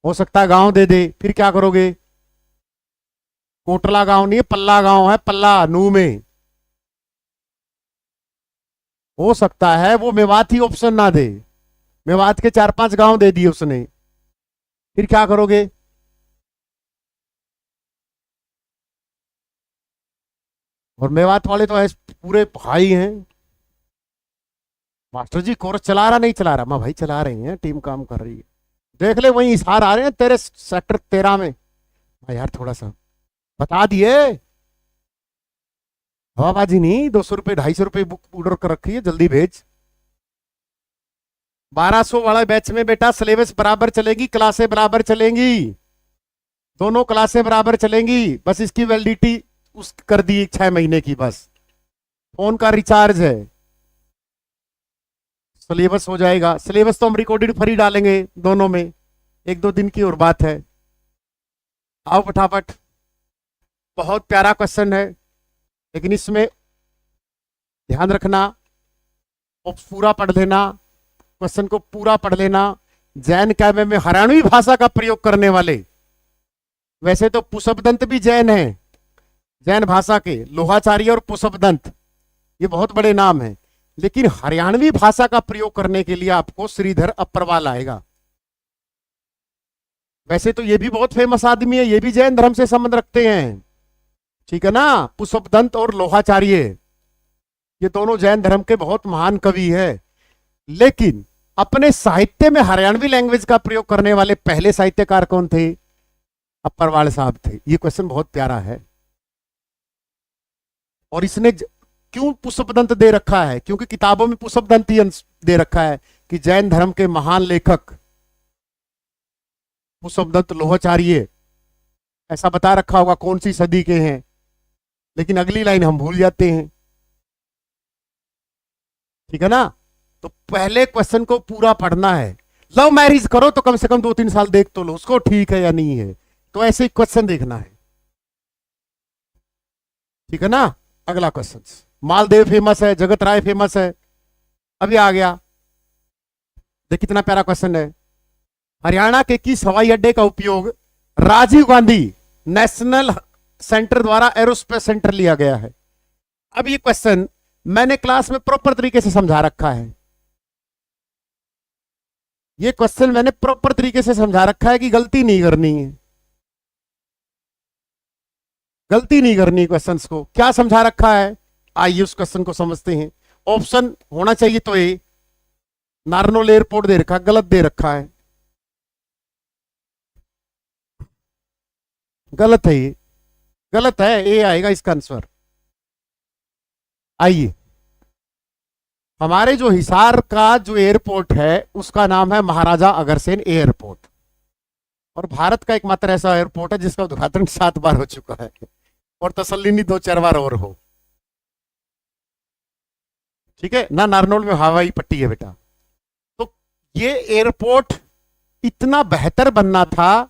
हो सकता है गांव दे दे, फिर क्या करोगे? कोटला गांव नहीं है, पल्ला गांव है, पल्ला नू में। हो सकता है वो मेवात ही ऑप्शन ना दे, मेवात के 4-5 गांव दे दिए उसने, फिर क्या करोगे? और मेवात वाले तो ऐसे पूरे भाई हैं। मास्टर जी कोर्स चला रहा नहीं चला रहा? मैं भाई चला रही हैं, टीम काम कर रही है। देख ले वही इशार आ रहे हैं तेरे सेक्टर 13 में। हाँ यार थोड़ा सा बता दिए। हवाबाजी नहीं, 200 रुपये 250 रुपये बुक ऑर्डर कर रखी है, जल्दी भेज। 1200 वाला बैच में बेटा सिलेबस बराबर चलेगी, क्लासें बराबर चलेंगी, दोनों क्लासें बराबर चलेंगी। बस इसकी वैलिडिटी उस कर दी 6 महीने की, बस फोन का रिचार्ज है। सिलेबस हो जाएगा। सिलेबस तो हम रिकॉर्डेड फ्री डालेंगे दोनों में, 1-2 दिन की और बात है। आओ फटाफट। बहुत प्यारा क्वेश्चन है, लेकिन इसमें ध्यान रखना, पूरा पढ़ लेना, क्वेश्चन को पूरा पढ़ लेना। जैन काव्य में हरियाणवी भाषा का प्रयोग करने वाले, वैसे तो पुष्पदंत भी जैन है, जैन भाषा के लोहाचार्य और पुष्पदंत, ये बहुत बड़े नाम हैं, लेकिन हरियाणवी भाषा का प्रयोग करने के लिए आपको श्रीधर अप्परवाल आएगा। वैसे तो ये भी बहुत फेमस आदमी है, ये भी जैन धर्म से संबंध रखते हैं, ठीक है ना। पुष्पदंत और लोहाचार्य ये दोनों जैन धर्म के बहुत महान कवि है, लेकिन अपने साहित्य में हरियाणवी लैंग्वेज का प्रयोग करने वाले पहले साहित्यकार कौन थे? अप्परवाल साहब थे। ये क्वेश्चन बहुत प्यारा है। और इसने क्यों पुष्पदंत दे रखा है? क्योंकि किताबों में पुष्पदंत ही दे रखा है कि जैन धर्म के महान लेखक पुष्पदंत लोहाचार्य, ऐसा बता रखा होगा कौन सी सदी के हैं, लेकिन अगली लाइन हम भूल जाते हैं, ठीक है ना। तो पहले क्वेश्चन को पूरा पढ़ना है। लव मैरिज करो तो कम से कम 2-3 साल देख तो लो उसको, ठीक है या नहीं है, तो ऐसे क्वेश्चन देखना है, ठीक है ना। अगला क्वेश्चन, मालदेव फेमस है, जगत राय फेमस है, अभी आ गया। देख कितना प्यारा क्वेश्चन है। हरियाणा के किस हवाई अड्डे का उपयोग राजीव गांधी नेशनल सेंटर द्वारा एरोस्पेस सेंटर लिया गया है? अब ये क्वेश्चन मैंने क्लास में प्रॉपर तरीके से समझा रखा है, ये क्वेश्चन मैंने प्रॉपर तरीके से समझा रखा है कि गलती नहीं करनी है, गलती नहीं करनी। क्वेश्चंस को क्या समझा रखा है, आइए उस क्वेश्चन को समझते हैं। ऑप्शन होना चाहिए तो ए, नारनौल एयरपोर्ट दे रखा, गलत दे रखा है, गलत है, ये गलत है, ए आएगा इसका आंसर। आइए, हमारे जो हिसार का जो एयरपोर्ट है उसका नाम है महाराजा अग्रसेन एयरपोर्ट, और भारत का एकमात्र ऐसा एयरपोर्ट है जिसका उद्घाटन 7 बार हो चुका है, और तसल्ली नहीं 2-4 बार और हो, ठीक है ना। नारनौल में हवाई पट्टी है बेटा। तो ये एयरपोर्ट इतना बेहतर बनना था,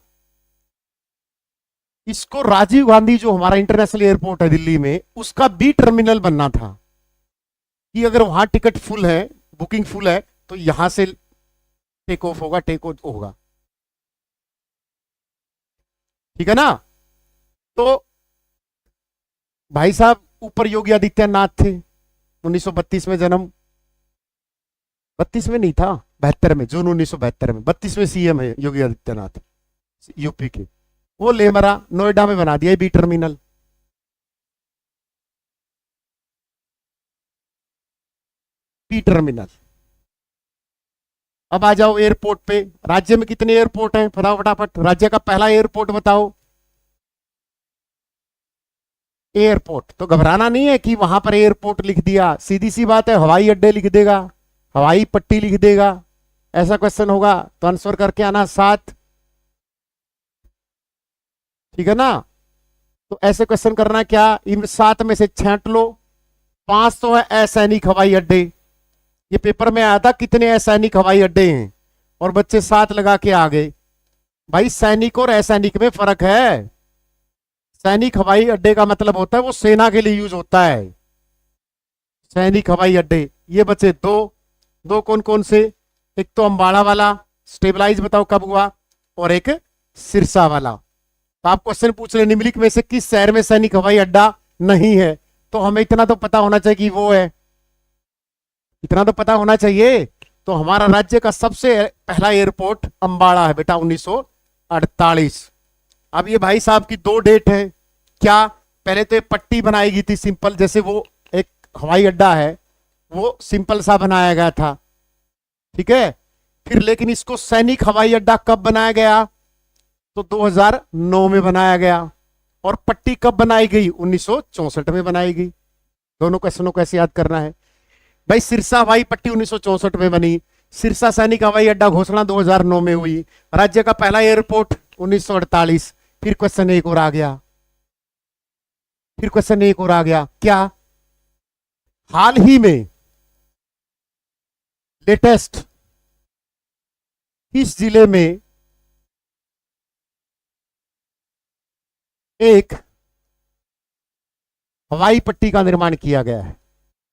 इसको राजीव गांधी जो हमारा इंटरनेशनल एयरपोर्ट है दिल्ली में, उसका बी टर्मिनल बनना था, कि अगर वहां टिकट फुल है, बुकिंग फुल है, तो यहां से टेक ऑफ होगा, टेक ऑफ होगा, ठीक है ना। तो भाई साहब ऊपर योगी आदित्यनाथ थे, 1932 में जन्म, 32 में नहीं था, 72 में, जून 1972 में, 32 में सीएम है योगी आदित्यनाथ यूपी के, वो ले मरा, नोएडा में बना दिया बी टर्मिनल। B terminal. अब आ जाओ एयरपोर्ट पे। राज्य में कितने एयरपोर्ट हैं? बताओ फटाफट, राज्य का पहला एयरपोर्ट बताओ। एयरपोर्ट, तो घबराना नहीं है कि वहां पर एयरपोर्ट लिख दिया, सीधी सी बात है हवाई अड्डे लिख देगा, हवाई पट्टी लिख देगा। ऐसा क्वेश्चन होगा तो आंसर करके आना 7, ठीक है ना। तो ऐसे क्वेश्चन करना क्या, इन 7 में से छांट लो, 5 तो है असैनिक हवाई अड्डे, ये पेपर में आया था कितने असैनिक हवाई अड्डे हैं, और बच्चे 7 लगा के आ गए। भाई सैनिक और असैनिक में फर्क है। सैनिक हवाई अड्डे का मतलब होता है वो सेना के लिए यूज होता है, सैनिक हवाई अड्डे। ये बच्चे दो, दो कौन कौन से, एक तो अंबाला वाला, स्टेबलाइज बताओ कब हुआ, और एक सिरसा वाला। तो आप क्वेश्चन पूछ रहे निम्नलिखित में से किस शहर में सैनिक हवाई अड्डा नहीं है, तो हमें इतना तो पता होना चाहिए कि वो है, इतना तो पता होना चाहिए। तो हमारा राज्य का सबसे पहला एयरपोर्ट अंबाला है बेटा 1948। अब ये भाई साहब की 2 डेट है, क्या, पहले तो ये पट्टी बनाई गई थी सिंपल, जैसे वो एक हवाई अड्डा है वो सिंपल सा बनाया गया था, ठीक है। फिर लेकिन इसको सैनिक हवाई अड्डा कब बनाया गया, तो 2009 में बनाया गया। और पट्टी कब बनाई गई, 1964 में बनाई गई। दोनों क्वेश्चनों को ऐसे याद करना है भाई। सिरसा हवाई पट्टी 1964 में बनी, सिरसा सैनिक हवाई अड्डा घोषणा 2009 में हुई, राज्य का पहला एयरपोर्ट 1948। फिर क्वेश्चन एक और आ गया, फिर क्वेश्चन एक और आ गया, क्या, हाल ही में लेटेस्ट किस जिले में एक हवाई पट्टी का निर्माण किया गया है,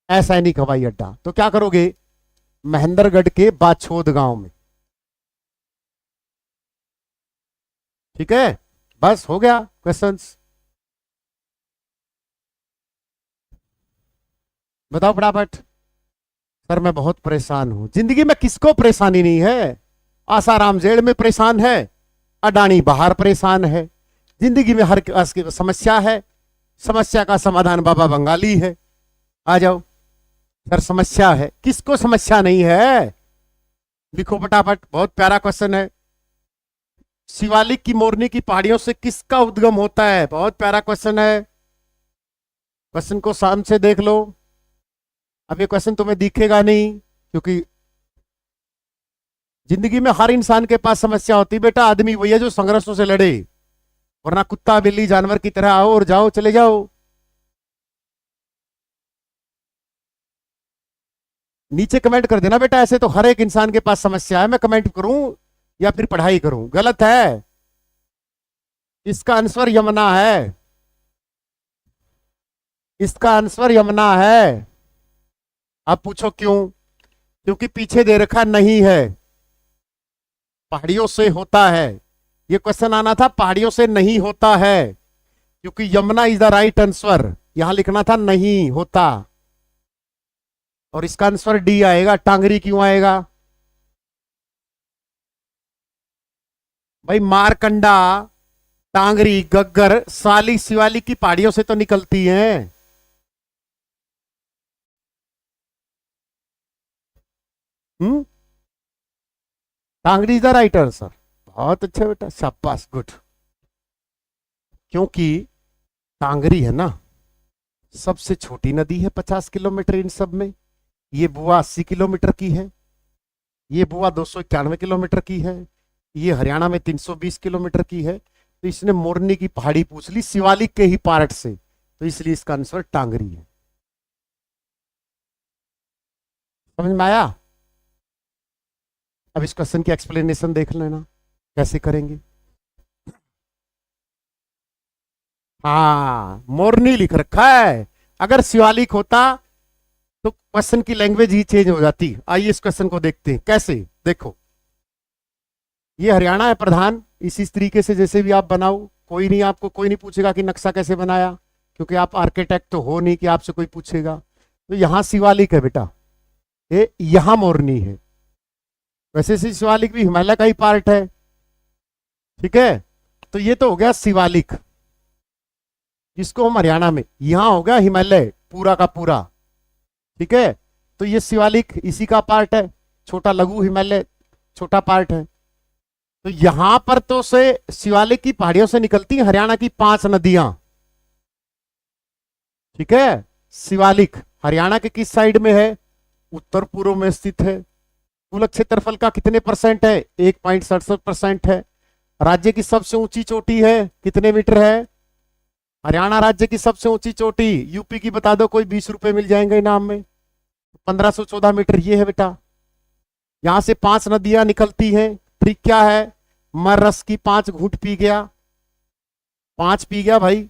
असैनिक हवाई अड्डा, तो क्या करोगे, महेंद्रगढ़ के बाछोद गांव में, ठीक है। बस हो गया क्वेश्चंस, बताओ फटाफट। सर मैं बहुत परेशान हूं, जिंदगी में किसको परेशानी नहीं है, आसाराम जेल में परेशान है, अडानी बाहर परेशान है, जिंदगी में हर समस्या है, समस्या का समाधान बाबा बंगाली है। आ जाओ सर, समस्या है, किसको समस्या नहीं है, लिखो फटाफट, बहुत प्यारा क्वेश्चन है। शिवालिक की मोरनी की पहाड़ियों से किसका उद्गम होता है, बहुत प्यारा क्वेश्चन है, क्वेश्चन को शाम से देख लो। अब ये क्वेश्चन तुम्हें दिखेगा नहीं, क्योंकि जिंदगी में हर इंसान के पास समस्या होती है बेटा, आदमी वही है जो संघर्षों से लड़े, वरना कुत्ता बिल्ली जानवर की तरह आओ और जाओ, चले जाओ। नीचे कमेंट कर देना बेटा, ऐसे तो हर एक इंसान के पास समस्या है, मैं कमेंट करूं या फिर पढ़ाई करूं, गलत है। इसका आंसर यमुना है, इसका आंसर यमुना है। आप पूछो क्यों, क्योंकि पीछे दे रखा नहीं है, पहाड़ियों से होता है। ये क्वेश्चन आना था पहाड़ियों से नहीं होता है, क्योंकि Yamuna is the right answer, यहां लिखना था नहीं होता, और इसका आंसर डी आएगा। टांगरी क्यों आएगा भाई, मारकंडा, टांगरी, गग्गर, साली शिवालिक की पहाड़ियों से तो निकलती हैं। Tangri is the right answer, बहुत अच्छा बेटा, शाबाश, गुड। क्योंकि टांगरी है ना सबसे छोटी नदी है 50 किलोमीटर इन सब में, ये बुआ 80 किलोमीटर की है, ये बुआ 291 किलोमीटर की है, ये हरियाणा में 320 किलोमीटर की है। तो इसने मोरनी की पहाड़ी पूछ ली शिवालिक के ही पार्ट से, तो इसलिए इसका आंसर टांगरी है। समझ में आया। अब इस क्वेश्चन की एक्सप्लेनेशन देख लेना कैसे करेंगे। हाँ मोरनी लिख रखा है, अगर शिवालिक होता तो क्वेश्चन की लैंग्वेज ही चेंज हो जाती। आइए इस क्वेश्चन को देखते हैं कैसे। देखो ये हरियाणा है प्रधान, इसी तरीके से जैसे भी आप बनाओ, कोई नहीं, आपको कोई नहीं पूछेगा कि नक्शा कैसे बनाया, क्योंकि आप आर्किटेक्ट तो हो नहीं कि आपसे कोई पूछेगा। तो यहां शिवालिक है बेटा, ये यहां मोरनी है, वैसे से शिवालिक भी हिमालय का ही पार्ट है, ठीक है। तो ये तो हो गया शिवालिक, जिसको हम हरियाणा में, यहां हो गया हिमालय पूरा का पूरा, ठीक है। तो ये शिवालिक इसी का पार्ट है, छोटा लघु हिमालय छोटा पार्ट है। तो यहां पर तो से शिवालिक की पहाड़ियों से निकलती हैं हरियाणा की 5 नदियां, ठीक है। शिवालिक हरियाणा के किस साइड में है? उत्तर पूर्व में स्थित है। कुल क्षेत्रफल का कितने परसेंट है? 1.67% है। राज्य की सबसे ऊंची चोटी है, कितने मीटर है? हरियाणा राज्य की सबसे ऊंची चोटी, यूपी की बता दो, कोई 20 रुपए मिल जाएंगे इनाम में। 1514 मीटर ये है बेटा। यहां से 5 नदियां निकलती हैं। ट्रिक क्या है? मर रस की 5 घूंट पी गया, 5 पी गया भाई,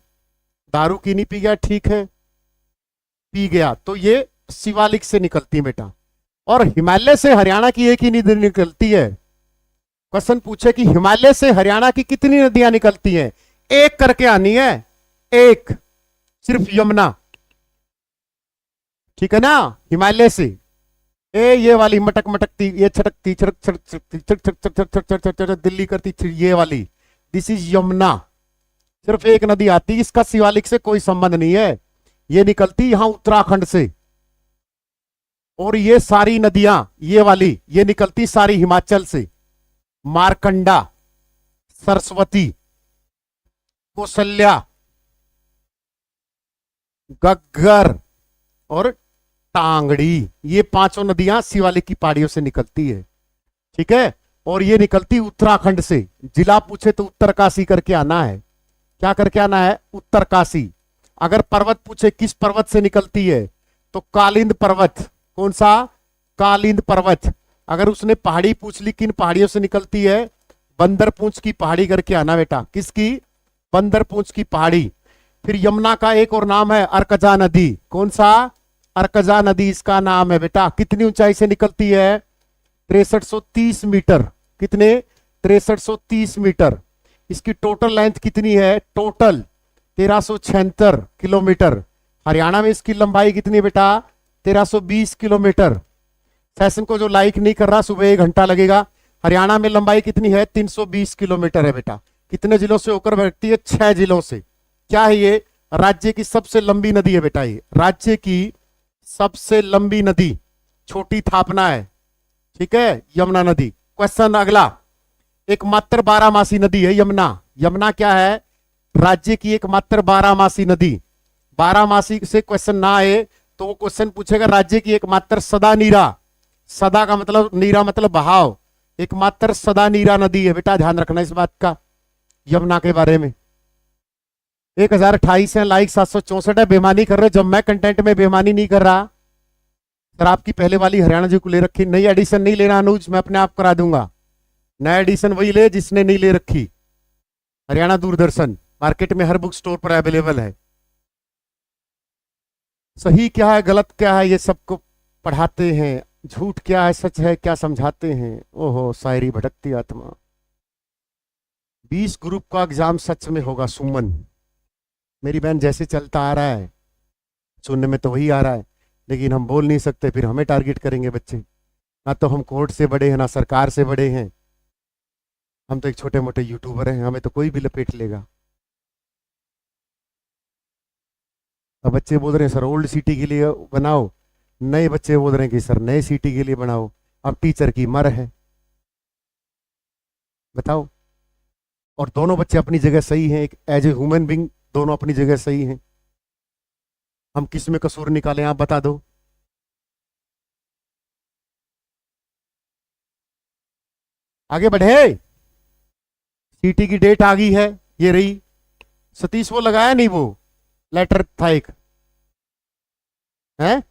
दारू की नहीं पी गया, ठीक है, पी गया, तो ये शिवालिक से निकलती है बेटा। और हिमालय से हरियाणा की एक ही नदी निकलती है। क्वेश्चन पूछे कि हिमालय से हरियाणा की कितनी नदियां निकलती हैं? एक करके आनी है, एक, सिर्फ यमुना, ठीक है ना। हिमालय से ये वाली मटक मटकती, ये छटकती, छटक छटक छटक छटक छटक छटक छटक छटक छटक दिल्ली करती, ये वाली, दिस इज यमुना। सिर्फ एक नदी आती, इसका शिवालिक से कोई संबंध नहीं है। ये निकलती यहां उत्तराखंड से। और ये सारी नदियां, ये वाली, ये निकलती सारी हिमाचल से। मारकंडा, सरस्वती, कौशल्या, गग्गर और टांगड़ी, ये 5 नदियां शिवालिक की पहाड़ियों से निकलती है, ठीक है। और ये निकलती उत्तराखंड से। जिला पूछे तो उत्तरकाशी करके आना है। क्या करके आना है? उत्तरकाशी। अगर पर्वत पूछे किस पर्वत से निकलती है, तो कालिंद पर्वत। कौन सा? कालिंद पर्वत। अगर उसने पहाड़ी पूछ ली किन पहाड़ियों से निकलती है, बंदरपूंछ की पहाड़ी करके आना बेटा। किसकी? बंदरपूंछ की पहाड़ी। फिर यमुना का एक और नाम है अर्कजा नदी। कौन सा? अर्कजा नदी इसका नाम है बेटा। कितनी ऊंचाई से निकलती है? 6330 मीटर। कितने? 6330 मीटर। इसकी टोटल लेंथ कितनी है? Total 1376 kilometre. हरियाणा में इसकी लंबाई कितनी बेटा? 1320 किलोमीटर। सेशन को जो लाइक नहीं कर रहा, सुबह 1 घंटा लगेगा। हरियाणा में लंबाई कितनी है? 320 किलोमीटर है बेटा। कितने जिलों से होकर बहती है? 6 जिलों से। क्या है ये? राज्य की सबसे लंबी नदी है बेटा। ये राज्य की सबसे लंबी नदी, छोटी थापना है, ठीक है, यमुना नदी। क्वेश्चन अगला, एकमात्र 12मासी नदी है यमुना। यमुना क्या है? राज्य की एकमात्र 12मासी नदी। 12मासी से क्वेश्चन ना आए तो वो क्वेश्चन पूछेगा राज्य की एकमात्र सदा नीरा। सदा का मतलब, नीरा मतलब बहाव। एकमात्र सदा नीरा नदी है बेटा, ध्यान रखना इस बात का यमुना के बारे में। 1028 है लाइक, 764 है। बेमानी कर रहे हो, जब मैं कंटेंट में बेमानी नहीं कर रहा। सर आपकी पहले वाली हरियाणा जी को ले रखी, नई एडिशन नहीं लेना अनुज, मैं अपने आप करा दूंगा। नया एडिशन वही ले जिसने नहीं ले रखी। हरियाणा दूरदर्शन मार्केट में हर बुक स्टोर पर अवेलेबल है। सही क्या है गलत क्या है ये सबको पढ़ाते हैं, झूठ क्या है सच है क्या समझाते हैं। ओहो शायरी भटकती आत्मा। 20 ग्रुप का एग्जाम सच में होगा सुमन। मेरी बहन जैसे चलता आ रहा है, सुनने में तो वही आ रहा है, लेकिन हम बोल नहीं सकते, फिर हमें टारगेट करेंगे बच्चे। ना तो हम कोर्ट से बड़े हैं, ना सरकार से बड़े हैं। हम तो एक छोटे मोटे यूट्यूबर हैं, हमें तो कोई भी लपेट लेगा। अब बच्चे बोल रहे हैं सर ओल्ड सिटी के लिए बनाओ, नए बच्चे बोल रहे हैं कि सर नए सिटी के लिए बनाओ। अब टीचर की मर है, बताओ। और दोनों बच्चे अपनी जगह सही हैं, एक एज ए ह्यूमन बींग दोनों अपनी जगह सही हैं। हम किस में कसूर निकालें आप बता दो। आगे बढ़े, सीटी की डेट आ गई है, ये रही। सतीश वो लगाया नहीं, वो लेटर था एक है,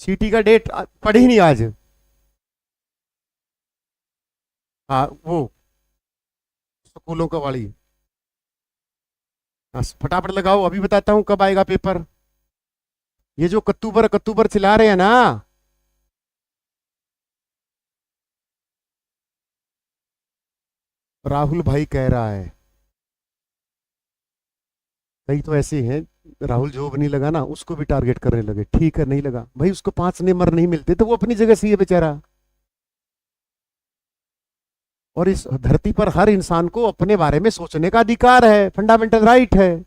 सीटी का डेट पढ़ी नहीं आज। हाँ वो स्कूलों का वाली, हाँ फटाफट लगाओ, अभी बताता हूं कब आएगा पेपर। ये जो कत्तूबर कत्तूबर चिल्ला रहे हैं ना, राहुल भाई कह रहा है, कई तो ऐसे हैं, राहुल जो नहीं लगा ना उसको भी टारगेट करने लगे। ठीक है नहीं लगा भाई, उसको 5 नंबर नहीं मिलते तो वो अपनी जगह सही है बेचारा। और इस धरती पर हर इंसान को अपने बारे में सोचने का अधिकार है, फंडामेंटल राइट है।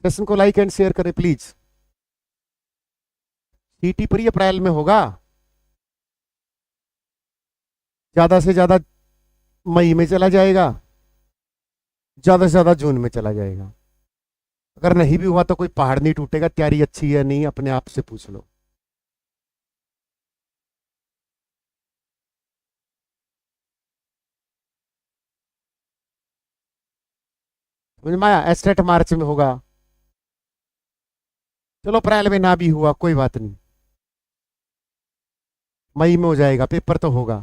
सेशन को लाइक एंड शेयर करें प्लीज। सीटी पर ही अप्रैल में होगा, ज्यादा से ज्यादा मई में चला जाएगा। ज्यादा से ज्यादा जून में चला जाएगा। अगर नहीं भी हुआ तो कोई पहाड़ नहीं टूटेगा। तैयारी अच्छी है नहीं, अपने आप से पूछ लो। समझ में आया? एस्टेट मार्च में होगा। चलो अप्रैल में ना भी हुआ कोई बात नहीं, मई में हो जाएगा, पेपर तो होगा।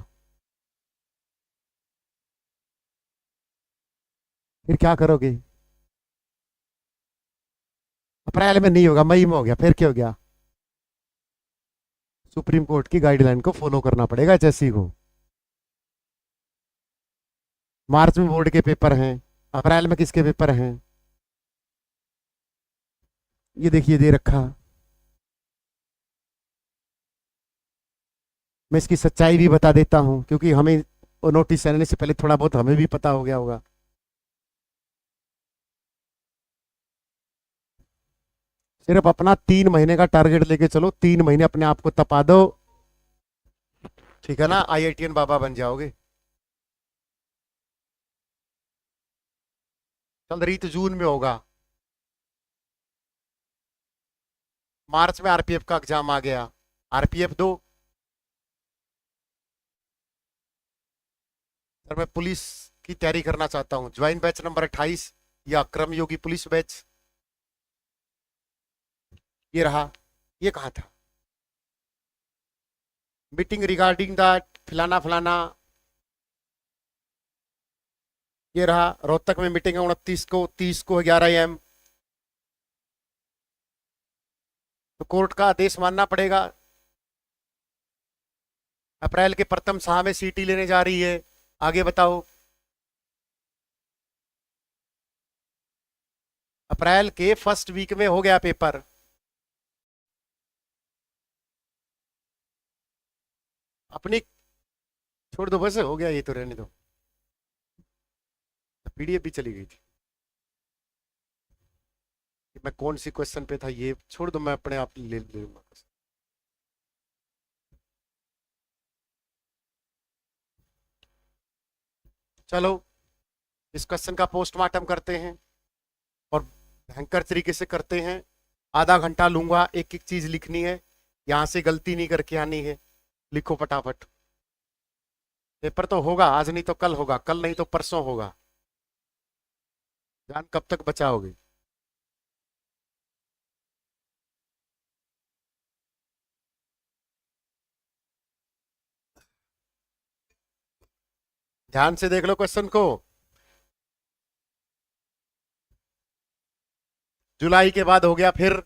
फिर क्या करोगे? अप्रैल में नहीं होगा, मई में हो गया, फिर क्या हो गया? सुप्रीम कोर्ट की गाइडलाइन को फॉलो करना पड़ेगा एचएससी को। मार्च में बोर्ड के पेपर हैं, अप्रैल में किसके पेपर हैं? ये देखिए दे रखा। मैं इसकी सच्चाई भी बता देता हूं, क्योंकि हमें नोटिस आने से पहले थोड़ा बहुत हमें भी पता हो गया होगा। सिर्फ अपना 3 महीने का टारगेट लेके चलो, 3 महीने अपने आप को तपा दो, ठीक है ना? आईआईटीएन बाबा बन जाओगे। चल रही तो जून में होगा। मार्च में आरपीएफ का एग्जाम आ गया, आरपीएफ दो। सर मैं पुलिस की तैयारी करना चाहता हूँ, ज्वाइन बैच नंबर 28 या क्रमयोगी पुलिस बैच। ये रहा। ये कहाँ था? मीटिंग रिगार्डिंग दैट फलाना फलाना। ये रहा। रोहतक में मीटिंग है 29 को, 30 को 11 AM। तो कोर्ट का आदेश मानना पड़ेगा। अप्रैल के प्रथम सहा में सीटी लेने जा रही है। आगे बताओ। अप्रैल के फर्स्ट वीक में हो गया पेपर। अपनी छोड़ दो, बस हो गया, ये तो रहने दो। पीडीएफ भी चली गई थी। मैं कौन सी क्वेश्चन पे था, ये छोड़ दो, मैं अपने आप ले लूंगा। चलो इस क्वेश्चन का पोस्टमार्टम करते हैं और भयंकर तरीके से करते हैं। आधा घंटा लूंगा, एक एक चीज लिखनी है, यहां से गलती नहीं करके आनी है। लिखो फटाफट। पेपर तो होगा, आज नहीं तो कल होगा, कल नहीं तो परसों होगा। जान कब तक बचाओगे? ध्यान से देख लो क्वेश्चन को। जुलाई के बाद हो गया फिर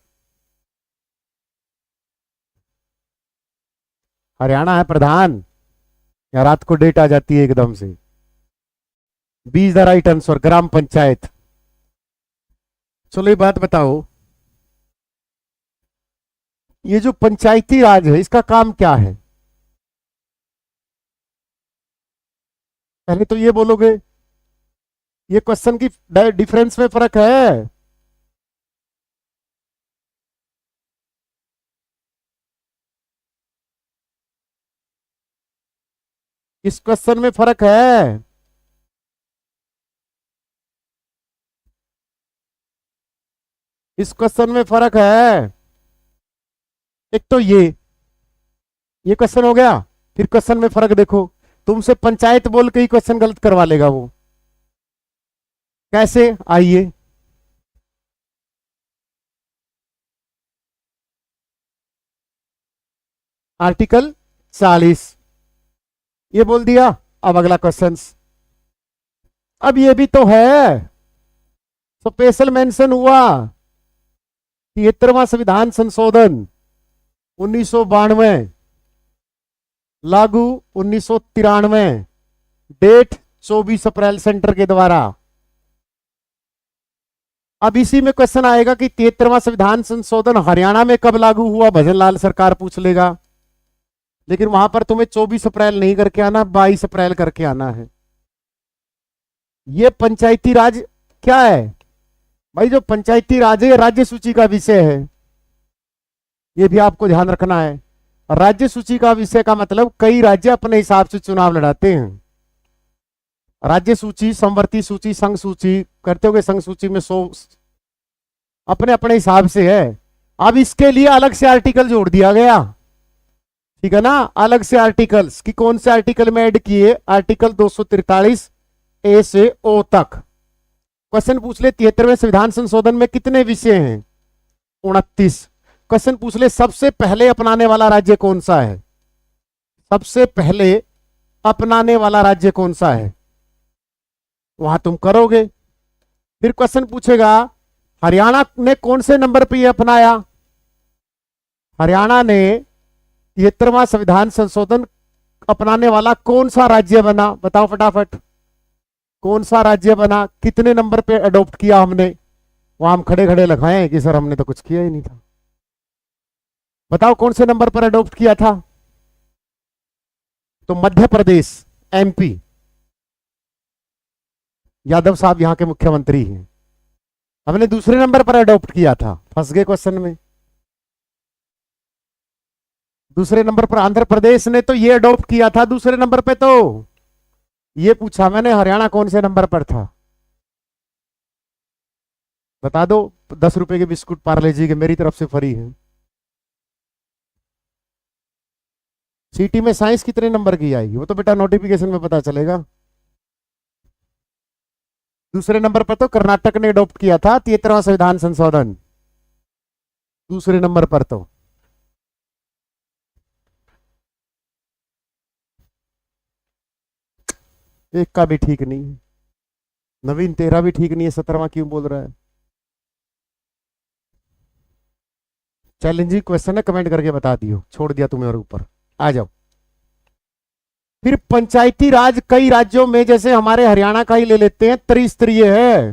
हरियाणा है प्रधान, या रात को डेट आ जाती है एकदम से? B is the right answer, gram panchayat. चलो ये बात बताओ, ये जो पंचायती राज है इसका काम क्या है? पहले तो ये बोलोगे, ये क्वेश्चन की डिफरेंस में फर्क है। इस क्वेश्चन में फर्क है। इस क्वेश्चन में फर्क है। एक तो ये क्वेश्चन हो गया, फिर क्वेश्चन में फर्क देखो। तुमसे पंचायत बोल के ही क्वेश्चन गलत करवा लेगा वो। कैसे? आइए। आर्टिकल 40 ये बोल दिया। अब अगला क्वेश्चन, अब ये भी तो है। स्पेशल मेंशन हुआ 73वां संविधान संशोधन 1992, लागू 1993, डेट 24 अप्रैल सेंटर के द्वारा। अब इसी में क्वेश्चन आएगा कि 73वां संविधान संशोधन हरियाणा में कब लागू हुआ, भजनलाल सरकार पूछ लेगा। लेकिन वहां पर तुम्हें 24 अप्रैल नहीं करके आना, 22 अप्रैल करके आना है। ये पंचायती राज क्या है भाई? जो पंचायती राज है राज्य सूची का विषय है, ये भी आपको ध्यान रखना है। राज्य सूची का विषय का मतलब कई राज्य अपने हिसाब से चुनाव लड़ाते हैं। राज्य सूची, समवर्ती सूची, संघ सूची करते हो, संघ सूची में 100 अपने अपने हिसाब से है। अब इसके लिए अलग से आर्टिकल जोड़ दिया गया, ठीक है ना, अलग से आर्टिकल्स कि कौन से आर्टिकल में ऐड किए, आर्टिकल 243 ए से ओ तक। क्वेश्चन पूछ ले 73वें संविधान संशोधन में कितने विषय हैं, 29। क्वेश्चन पूछ ले सबसे पहले अपनाने वाला राज्य कौन सा है, सबसे पहले अपनाने वाला राज्य कौन सा है, वहां तुम करोगे। फिर क्वेश्चन पूछेगा हरियाणा ने कौन से नंबर पे ये अपनाया, हरियाणा ने 73वां संविधान संशोधन अपनाने वाला कौन सा राज्य बना, बताओ फटाफट, कौन सा राज्य बना, कितने नंबर पे अडॉप्ट किया हमने, वहां हम खड़े खड़े लिखाए कि सर हमने तो कुछ किया ही नहीं था। बताओ कौन से नंबर पर अडॉप्ट किया था, तो मध्य प्रदेश, एमपी, यादव साहब यहां के मुख्यमंत्री हैं। हमने दूसरे नंबर पर अडॉप्ट किया था, फंस गए क्वेश्चन में। दूसरे नंबर पर आंध्र प्रदेश ने तो ये अडॉप्ट किया था, दूसरे नंबर पे तो ये पूछा मैंने हरियाणा कौन से नंबर पर था, बता दो। 10 रुपए के बिस्कुट पार्ले जी के मेरी तरफ से फ्री है। सीटी में साइंस कितने नंबर की आएगी, वो तो बेटा नोटिफिकेशन में पता चलेगा। दूसरे नंबर पर तो कर्नाटक ने अडॉप्ट किया था 73वां संविधान संशोधन, दूसरे नंबर पर तो। एक का भी ठीक नहीं है, नवीन तेरा भी ठीक नहीं है, 17वां क्यों बोल रहा है। चैलेंजिंग क्वेश्चन है, कमेंट करके बता दियो, छोड़ दिया तुम्हें और ऊपर आ जाओ। फिर पंचायती राज कई राज्यों में, जैसे हमारे हरियाणा का ही ले लेते हैं, त्रिस्तरीय है।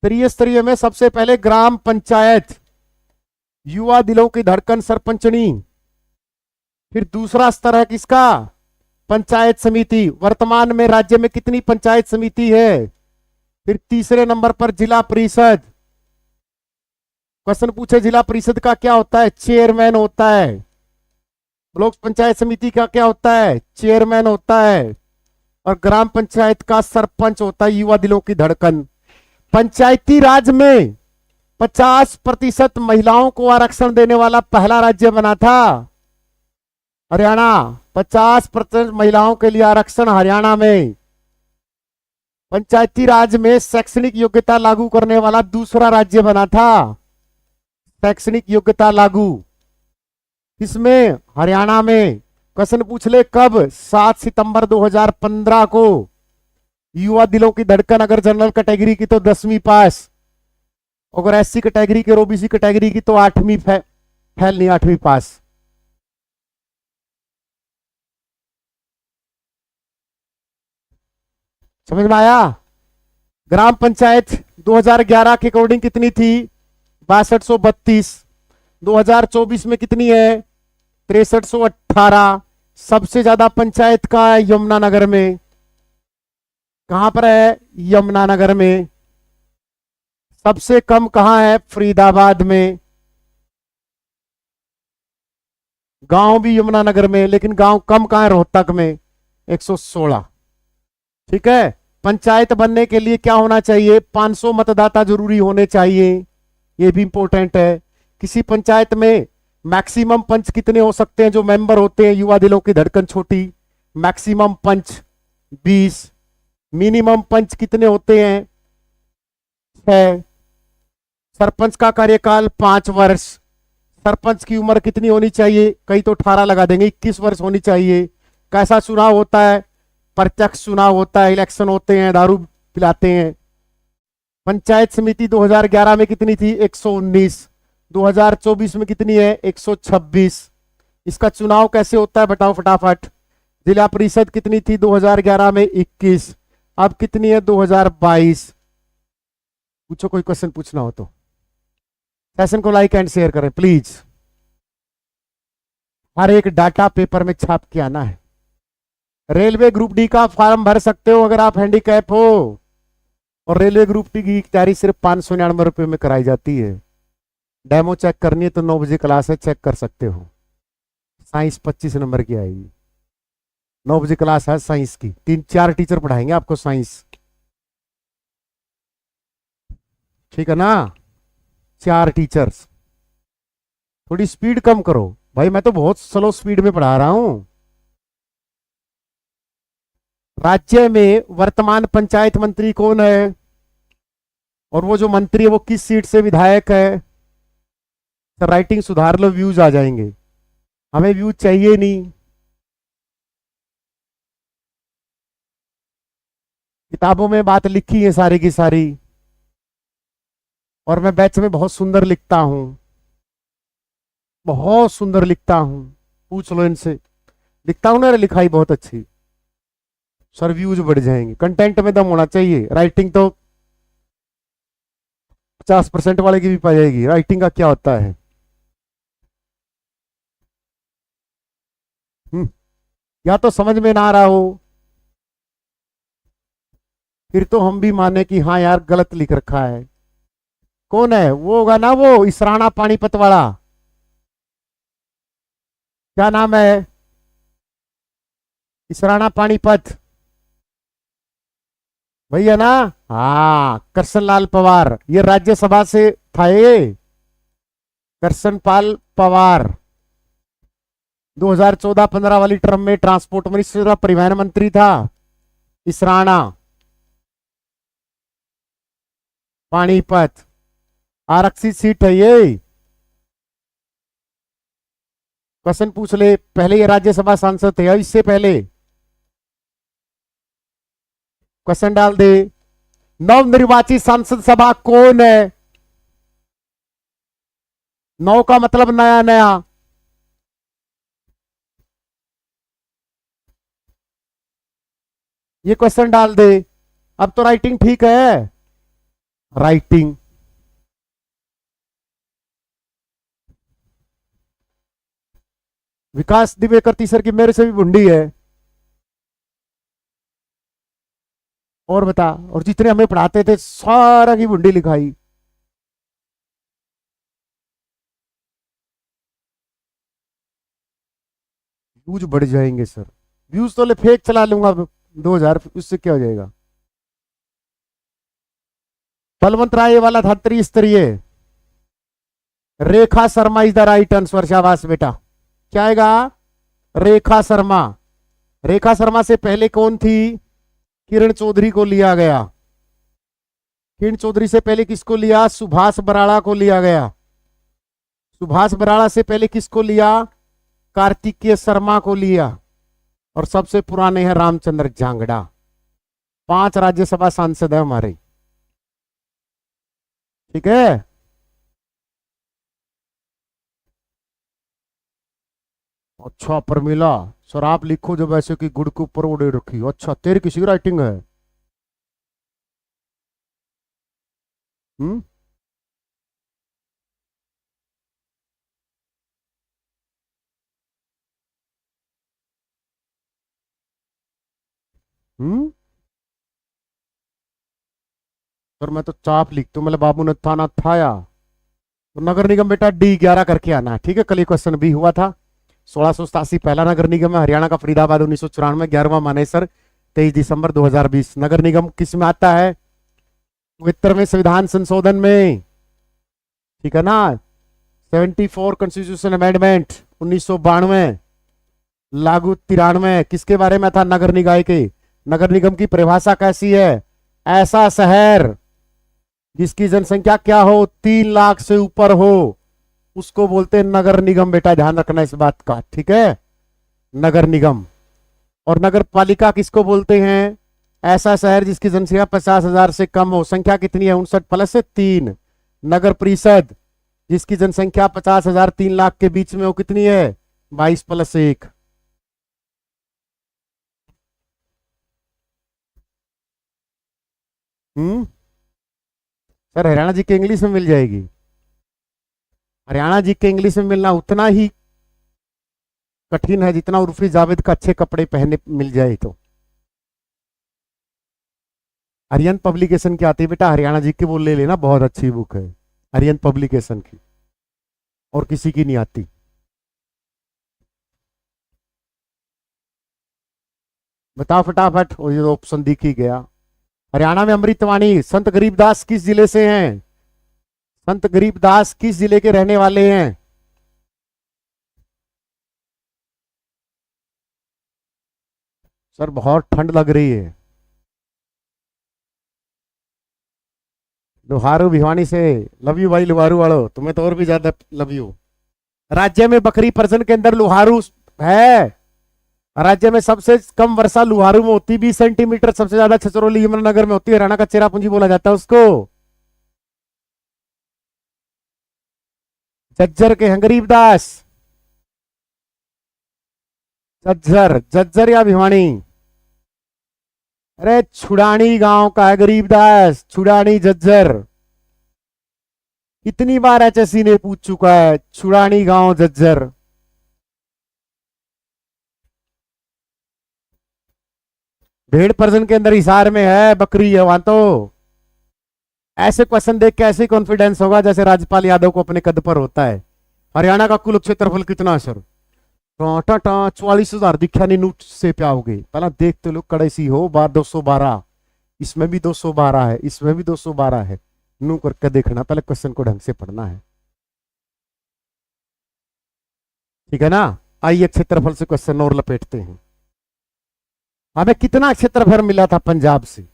त्रिस्तरीय में सबसे पहले ग्राम पंचायत, युवा दिलों की धड़कन सरपंचनी। फिर दूसरा स्तर है किसका, पंचायत समिति। वर्तमान में राज्य में कितनी पंचायत समिति है। फिर तीसरे नंबर पर जिला परिषद। क्वेश्चन पूछे जिला परिषद का क्या होता है, चेयरमैन होता है। ब्लॉक पंचायत समिति का क्या होता है, चेयरमैन होता है। और ग्राम पंचायत का सरपंच होता है, युवा दिलों की धड़कन। पंचायती राज में 50% महिलाओं को आरक्षण देने वाला पहला राज्य बना था हरियाणा। 50% महिलाओं के लिए आरक्षण हरियाणा में। पंचायती राज में शैक्षणिक योग्यता लागू करने वाला दूसरा राज्य बना था, शैक्षणिक योग्यता लागू किसमें, हरियाणा में। क्वेश्चन पूछ ले कब, 7 सितंबर 2015 को। युवा दिलों की धड़कन अगर जनरल कैटेगरी की तो 10वीं पास, अगर एससी कैटेगरी की और ओबीसी कैटेगरी की तो 8वीं फेल नहीं, 8वीं पास। समझ में आया। ग्राम पंचायत 2011 के अकॉर्डिंग कितनी थी, 6232। 2024 में कितनी है, 6318। सबसे ज्यादा पंचायत का है यमुनानगर में। कहां पर है, यमुनानगर में। सबसे कम कहां है, फरीदाबाद में। गांव भी यमुनानगर में, लेकिन गांव कम कहां है, रोहतक में 116। ठीक है। पंचायत बनने के लिए क्या होना चाहिए, 500 मतदाता जरूरी होने चाहिए, ये भी इंपॉर्टेंट है। किसी पंचायत में मैक्सिमम पंच कितने हो सकते हैं, जो मेंबर होते हैं युवा दिलों की धड़कन छोटी, मैक्सिमम पंच 20। मिनिमम पंच कितने होते हैं, 6। सरपंच का कार्यकाल 5 वर्ष। सरपंच की उम्र कितनी होनी चाहिए, कई तो 18 लगा देंगे, 21 वर्ष होनी चाहिए। कैसा चुनाव होता है, प्रत्यक्ष चुनाव होता है, इलेक्शन होते हैं, दारू पिलाते हैं। पंचायत समिति 2011 में कितनी थी, 119। 2024 में कितनी है, 126। इसका चुनाव कैसे होता है बताओ फटाफट। जिला परिषद कितनी थी 2011 में, 21। अब कितनी है 2022। पूछो कोई क्वेश्चन पूछना हो तो। सेशन को लाइक एंड शेयर करें प्लीज। हर एक डाटा पेपर में छाप के आना है। रेलवे ग्रुप डी का फॉर्म भर सकते हो अगर आप हैंडीकैप हो, और रेलवे ग्रुप डी की तैयारी सिर्फ 599 रुपये में कराई जाती है। डेमो चेक करनी है तो 9 बजे क्लास है, चेक कर सकते हो। साइंस 25 नंबर की आएगी। 9 बजे क्लास है साइंस की, 3-4 टीचर पढ़ाएंगे आपको साइंस, ठीक है ना, 4 टीचर्स। थोड़ी स्पीड कम करो भाई, मैं तो बहुत स्लो स्पीड में पढ़ा रहा हूं। राज्य में वर्तमान पंचायत मंत्री कौन है, और वो जो मंत्री है वो किस सीट से विधायक है। सर राइटिंग सुधार लो, व्यूज आ जाएंगे। हमें व्यूज चाहिए नहीं, किताबों में बात लिखी है सारी की सारी, और मैं बैच में बहुत सुंदर लिखता हूं, बहुत सुंदर लिखता हूं, पूछ लो इनसे, लिखता हूं ना, लिखाई बहुत अच्छी। सर व्यूज बढ़ जाएंगे, कंटेंट में दम होना चाहिए, राइटिंग तो 50% वाले की भी पा जाएगी, राइटिंग का क्या होता है। हम्म, या तो समझ में ना आ रहा हो, फिर तो हम भी माने कि हाँ यार गलत लिख रखा है। कौन है वो, होगा ना वो इसराना पानीपत वाला, क्या नाम है, इसराना पानीपत, भैया ना। हाँ करसन लाल पवार, ये राज्यसभा से था ये, करसन पाल पवार, 2014-15 वाली टर्म में ट्रांसपोर्ट मिनिस्टर, परिवहन मंत्री था इसराना, पानीपत, आरक्षित सीट है ये। क्वेश्चन पूछ ले, पहले ये राज्यसभा सांसद थे या इससे पहले, क्वेश्चन डाल दे। नव निर्वाचित सांसद सभा कौन है, नौ का मतलब नया नया, ये क्वेश्चन डाल दे। अब तो राइटिंग ठीक है, राइटिंग। विकास दिवेकर तीसर की मेरे से भी बुंडी है, और बता, और जितने हमें पढ़ाते थे सारा की बुंडी लिखाई। व्यूज बढ़ जाएंगे सर, व्यूज तो ले फेक चला लूंगा 2000, उससे क्या हो जाएगा। बलवंत राय वाला था त्रिस्तरीय, Rekha Sharma is the right answer, शाबाश बेटा। क्या आएगा, रेखा शर्मा। रेखा शर्मा से पहले कौन थी, किरण चौधरी को लिया गया, किरण चौधरी से पहले किसको लिया, सुभाष बराड़ा को लिया गया, सुभाष बराड़ा से पहले किसको लिया, कार्तिकेय शर्मा को लिया, और सबसे पुराने हैं रामचंद्र झांगड़ा। 5 राज्यसभा सांसद है हमारे, ठीक है। अच्छा प्रमिला, सर आप लिखो जब ऐसे कि गुड़ के ऊपर उड़े रखी, अच्छा तेरी किसी की राइटिंग है। हम्म, हम्म। सर मैं तो चाप लिखता हूँ, मतलब बाबू ने थाना थाया, तो नगर निगम बेटा D11 करके आना, ठीक है। कल ये क्वेश्चन भी हुआ था। 1687 पहला नगर निगम है हरियाणा का, फरीदाबाद 1994, 11वां मानेसर 23 दिसंबर 2020। नगर निगम किस में आता है, 72वें संविधान संशोधन में, ठीक है ना। 74 कॉन्स्टिट्यूशन अमेंडमेंट 1992 लागू, 93 किसके बारे में था, नगर निकाय के। नगर निगम की परिभाषा कैसी है, ऐसा शहर जिसकी जनसंख्या क्या हो, 3 लाख से ऊपर हो, उसको बोलते हैं नगर निगम, बेटा ध्यान रखना इस बात का, ठीक है। नगर निगम। और नगर पालिका किसको बोलते हैं, ऐसा शहर जिसकी जनसंख्या 50,000 से कम हो, संख्या कितनी है 59+3। नगर परिषद जिसकी जनसंख्या 50,000 3 लाख के बीच में हो, कितनी है 22+1। हम्म, सर हरियाणा जी के इंग्लिश में मिल जाएगी, हरियाणा जी के इंग्लिश में मिलना उतना ही कठिन है जितना उर्फी जावेद का अच्छे कपड़े पहने मिल जाए तो। आर्यन पब्लिकेशन की आती है बेटा, हरियाणा जी के, वो ले लेना, बहुत अच्छी बुक है आर्यन पब्लिकेशन की, और किसी की नहीं आती। बताओ फटाफट, वो ये ऑप्शन दिख ही गया। हरियाणा में अमृतवाणी। संत गरीबदास किस जिले से हैं? संत गरीबदास किस जिले के रहने वाले हैं? सर बहुत ठंड लग रही है। लोहारू भिवानी से। लव यू भाई लोहारू वालों, तुम्हें तो और भी ज्यादा लव यू। राज्य में बकरी प्रजनन के अंदर लोहारू है। राज्य में सबसे कम वर्षा लोहारू में होती 20 सेंटीमीटर, सबसे ज्यादा छछरौली यमुनानगर में होती है। हरियाणा का चेरापूंजी बोला जाता है उसको। झज्जर के हैं गरीबदास। झज्जर, झज्जर या भिवानी? अरे छुड़ानी गांव का है गरीबदास, छुड़ानी झज्जर। कितनी बार एचएससी ने पूछ चुका है, छुड़ानी गांव झज्जर। भेड़ प्रजनन के अंदर हिसार में है, बकरी है वहां तो। ऐसे क्वेश्चन देख के ऐसे कॉन्फिडेंस होगा जैसे राज्यपाल यादव को अपने कद पर होता है। हरियाणा का कुल क्षेत्रफल कितना है सर? 44,000 दिखा नहीं नोट से प्याओगे। पहला देखते लो, कड़ेसी हो बार 212, इसमें भी 212 है, इसमें भी 212 है। नू करके देखना, पहले क्वेश्चन को ढंग से पढ़ना है, ठीक है ना। आइए क्षेत्रफल से क्वेश्चन और लपेटते हैं। हमें कितना क्षेत्रफल मिला था पंजाब से?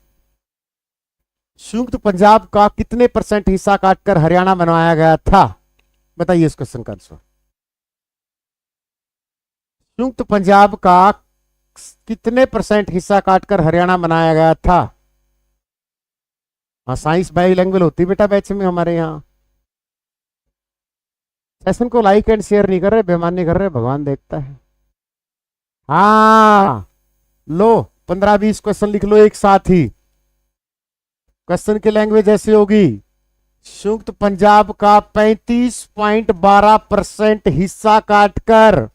संयुक्त पंजाब का कितने % हिस्सा काटकर हरियाणा बनवाया गया था? बताइए इस क्वेश्चन का आंसर। संयुक्त पंजाब का कितने % हिस्सा काटकर हरियाणा बनाया गया था? हाँ, साइंस बाई लैंग्वेज होती बेटा बैच में हमारे यहाँ। सेशन को लाइक एंड शेयर नहीं कर रहे, बेईमानी कर रहे, भगवान देखता है। हाँ लो, 15-20 क्वेश्चन लिख लो एक साथ ही। क्वेश्चन की लैंग्वेज ऐसी होगी, संयुक्त पंजाब का 35.12% हिस्सा काटकर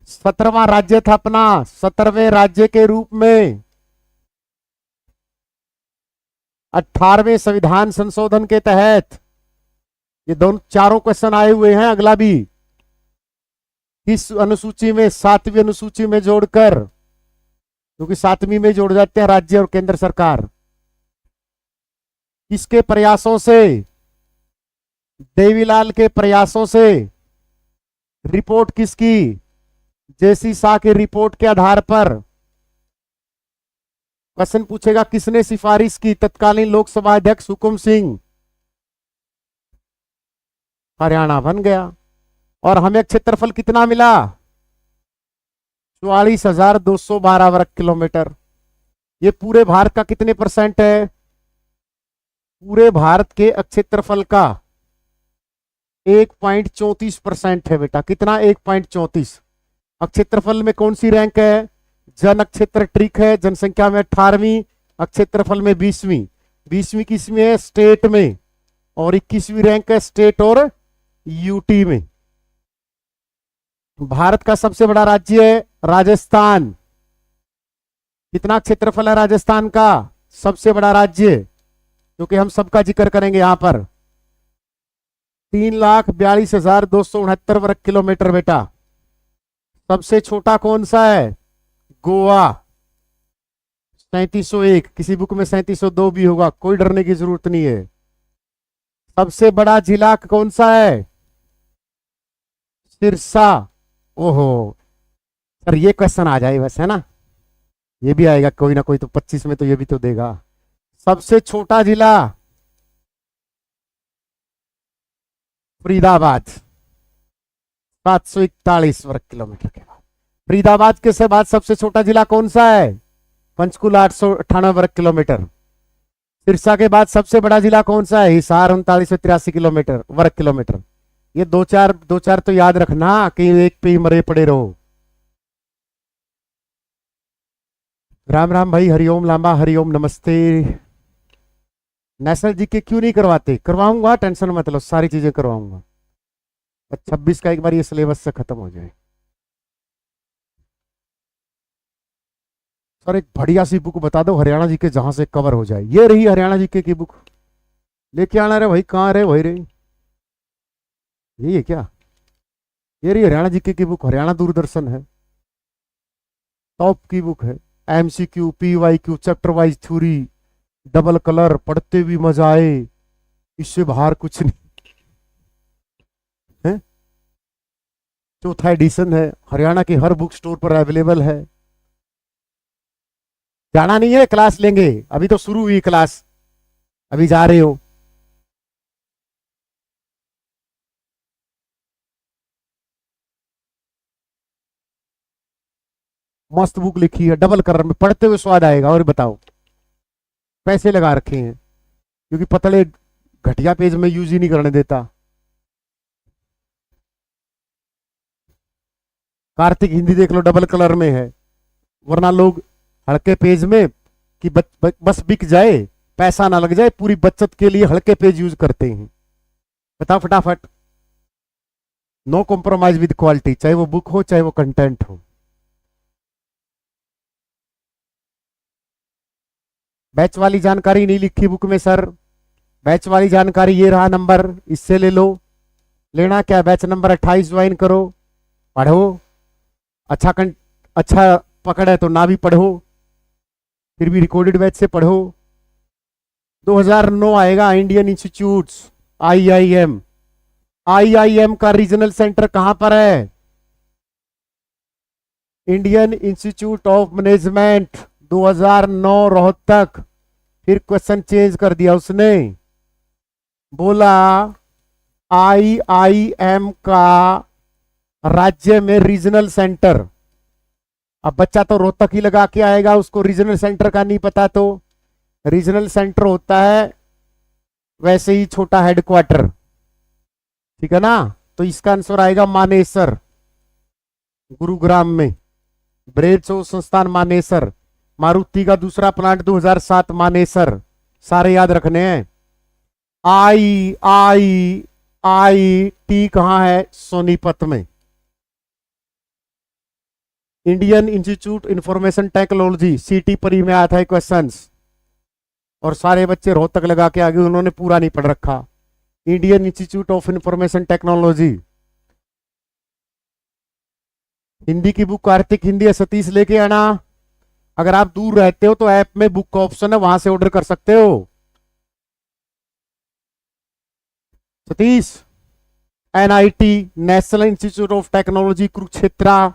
17वां राज्य था अपना, 17वें राज्य के रूप में 18वें संविधान संशोधन के तहत। ये दोनों चारों क्वेश्चन आए हुए हैं। अगला भी इस अनुसूची में 7वीं अनुसूची में जोड़कर, क्योंकि 7वीं में जोड़ जाते हैं राज्य और केंद्र सरकार। किसके प्रयासों से? देवीलाल के प्रयासों से। रिपोर्ट किसकी? जेसी शाह की रिपोर्ट के आधार पर। क्वेश्चन पूछेगा किसने सिफारिश की? तत्कालीन लोकसभा अध्यक्ष हुकुम सिंह। हरियाणा बन गया। और हमें क्षेत्रफल कितना मिला? 44,212 वर्ग किलोमीटर। ये पूरे भारत का कितने % है? पूरे भारत के क्षेत्रफल का 1.34% है बेटा। कितना? 1.34। क्षेत्रफल में कौन सी रैंक है? जन क्षेत्र ट्रिक है, जनसंख्या में 18वीं, क्षेत्रफल में 20वीं। 20वीं किसमें है? स्टेट में। और 21वीं रैंक है स्टेट और यूटी में। भारत का सबसे बड़ा राज्य है राजस्थान। कितना क्षेत्रफल है राजस्थान का? सबसे बड़ा राज्य, क्योंकि हम सबका जिक्र करेंगे यहां पर। 3,42,269 वर्ग किलोमीटर बेटा। सबसे छोटा कौन सा है? गोवा, 3701। किसी बुक में 3702 भी होगा, कोई डरने की जरूरत नहीं है। सबसे बड़ा जिला कौन सा है? सिरसा। ओहो सर, ये क्वेश्चन आ जाए बस, है ना। ये भी आएगा कोई ना कोई तो, 25 में तो ये भी तो देगा। सबसे छोटा जिला फरीदाबाद, 741 वर्ग किलोमीटर के बाद। फरीदाबाद के बाद सबसे छोटा जिला कौन सा है? पंचकुला, 898 वर्ग किलोमीटर। सिरसा के बाद सबसे बड़ा जिला कौन सा है? हिसार, 3983 किलोमीटर वर्ग किलोमीटर। ये दो चार तो याद रखना, कि एक पे ही मरे पड़े रहो। राम राम भाई, हरिओम लांबा, हरिओम नमस्ते। नेशनल जीके क्यों नहीं करवाते? करवाऊंगा, टेंशन मत लो, सारी चीजें करवाऊंगा। 26 का एक बार ये सिलेबस से खत्म हो जाए। सर एक बढ़िया सी बुक बता दो हरियाणा जीके जहां से कवर हो जाए। ये रही हरियाणा जीके की बुक, लेके आना रे भाई। कहाँ रहे? वही रही, यही है क्या? ये रही हरियाणा जीके की बुक, हरियाणा दूरदर्शन है। टॉप की बुक है। MCQ, PYQ, chapter wise theory, double colour, पढ़ते भी मजा आए, इससे बाहर कुछ नहीं है। चौथा एडिशन है, हरियाणा की हर बुक स्टोर पर अवेलेबल है। जाना नहीं है, क्लास लेंगे, अभी तो शुरू हुई क्लास, अभी जा रहे हो। मस्त बुक लिखी है, डबल कलर में, पढ़ते हुए स्वाद आएगा। और बताओ, पैसे लगा रखे हैं, क्योंकि पतले घटिया पेज में यूज ही नहीं करने देता। कार्तिक हिंदी देख लो, डबल कलर में है, वरना लोग हल्के पेज में कि बस बिक जाए, पैसा ना लग जाए, पूरी बचत के लिए हल्के पेज यूज करते हैं। बताओ फटाफट। नो कॉम्प्रोमाइज विद क्वालिटी, चाहे वो बुक हो चाहे वो कंटेंट हो। बैच वाली जानकारी नहीं लिखी बुक में सर, बैच वाली जानकारी ये रहा नंबर, इससे ले लो। लेना क्या, बैच नंबर 28 ज्वाइन करो, पढ़ो। अच्छा पकड़ है तो ना भी पढ़ो, फिर भी रिकॉर्डेड बैच से पढ़ो। 2009 आएगा, इंडियन इंस्टीट्यूट्स, आईआईएम। आईआईएम का रीजनल सेंटर कहां पर है? Indian institute of management, 2009 Rohtak. फिर क्वेश्चन चेंज कर दिया उसने, बोला आईआईएम का राज्य में रीजनल सेंटर। अब बच्चा तो रोहतक ही लगा के आएगा, उसको रीजनल सेंटर का नहीं पता। तो रीजनल सेंटर होता है वैसे ही छोटा हेडक्वार्टर, ठीक है ना। तो इसका आंसर आएगा मानेसर, गुरुग्राम में। ब्रेड्सो संस्थान मानेसर। मारुति का दूसरा प्लांट 2007 मानेसर। सारे याद रखने हैं। आई आई आई टी कहां है? सोनीपत में। इंडियन इंस्टीट्यूट इंफॉर्मेशन टेक्नोलॉजी, सीटी परी में आया था क्वेश्चंस, और सारे बच्चे रोहतक लगा के आगे, उन्होंने पूरा नहीं पढ़ रखा। Indian institute of information technology. Hindi की बुक कार्तिक हिंदी है, सतीश लेके आना। अगर आप दूर रहते हो तो ऐप में बुक का ऑप्शन है, वहां से ऑर्डर कर सकते हो। Satish, NIT, national institute of technology Kurukshetra,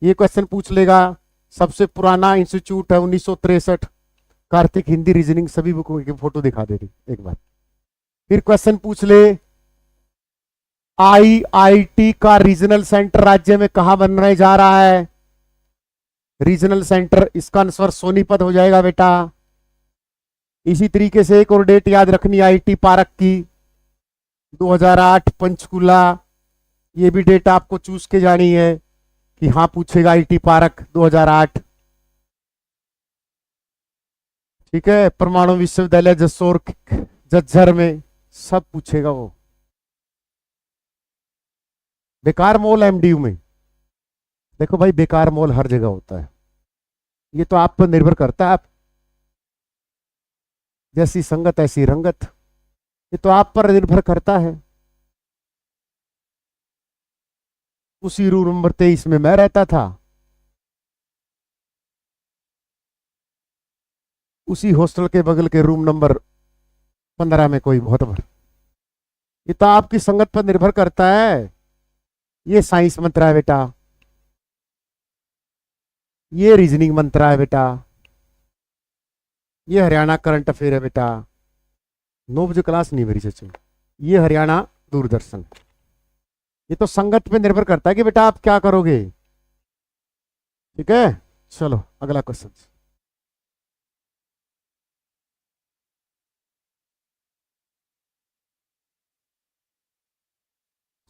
ये क्वेश्चन पूछ लेगा। सबसे पुराना इंस्टीट्यूट है, 1963। कार्तिक हिंदी रीजनिंग, सभी बुकों की फोटो दिखा दे रही एक बार। फिर क्वेश्चन पूछ ले, आईआईटी का रीजनल सेंटर राज्य में कहां बनने जा रहा है? रीजनल सेंटर, इसका आंसर सोनीपत हो जाएगा बेटा। इसी तरीके से एक और डेट याद रखनी, आईटी पार्क की, 2008 पंचकुला। ये भी डेट आपको चूज के जानी है कि हाँ पूछेगा, आईटी पार्क 2008। ठीक है, परमाणु विश्वविद्यालय जसोर झज्जर में, सब पूछेगा वो। बेकार मॉल एमडीयू में, देखो भाई बेकार मॉल हर जगह होता है, ये तो आप पर निर्भर करता है। आप जैसी संगत ऐसी रंगत, ये तो आप पर निर्भर करता है। उसी रूम नंबर 23 में मैं रहता था, उसी हॉस्टल के बगल के रूम नंबर 15 में कोई बहुत भर। ये तो आपकी संगत पर निर्भर करता है। ये साइंस मंत्रा है बेटा, ये रीजनिंग मंत्रा है बेटा, ये हरियाणा करंट अफेयर है बेटा। 9 बजे क्लास नहीं मेरी चचू। ये हरियाणा दूरदर्शन। ये तो संगत पे निर्भर करता है कि बेटा आप क्या करोगे। ठीक है, चलो अगला क्वेश्चन।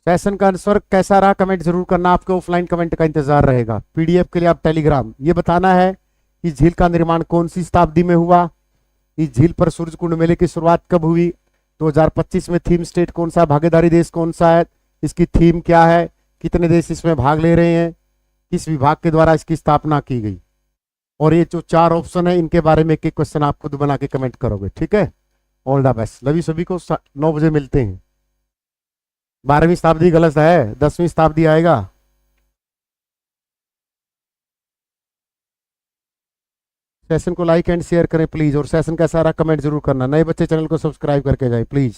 सेशन का आंसर कैसा रहा कमेंट जरूर करना, आपके ऑफलाइन कमेंट का इंतजार रहेगा। पीडीएफ के लिए आप टेलीग्राम, ये बताना है कि झील का निर्माण कौन सी शताब्दी में हुआ, इस झील पर सूरजकुंड मेले की शुरुआत कब हुई, 2025 में थीम स्टेट कौन सा, भागीदारी देश कौन सा है, इसकी थीम क्या है, कितने देश इसमें भाग ले रहे हैं, किस विभाग के द्वारा इसकी स्थापना की गई। और ये जो 4 ऑप्शन है इनके बारे में एक एक क्वेश्चन आप खुद बना के कमेंट करोगे। ठीक है, ऑल द बेस्ट। लवी सभी को 9 बजे मिलते हैं। 12वीं शताब्दी गलत है, 10वीं शताब्दी आएगा। सेशन को लाइक एंड शेयर करें प्लीज़, और सेशन कैसा रहा कमेंट जरूर करना। नए बच्चे चैनल को सब्सक्राइब करके जाए प्लीज़।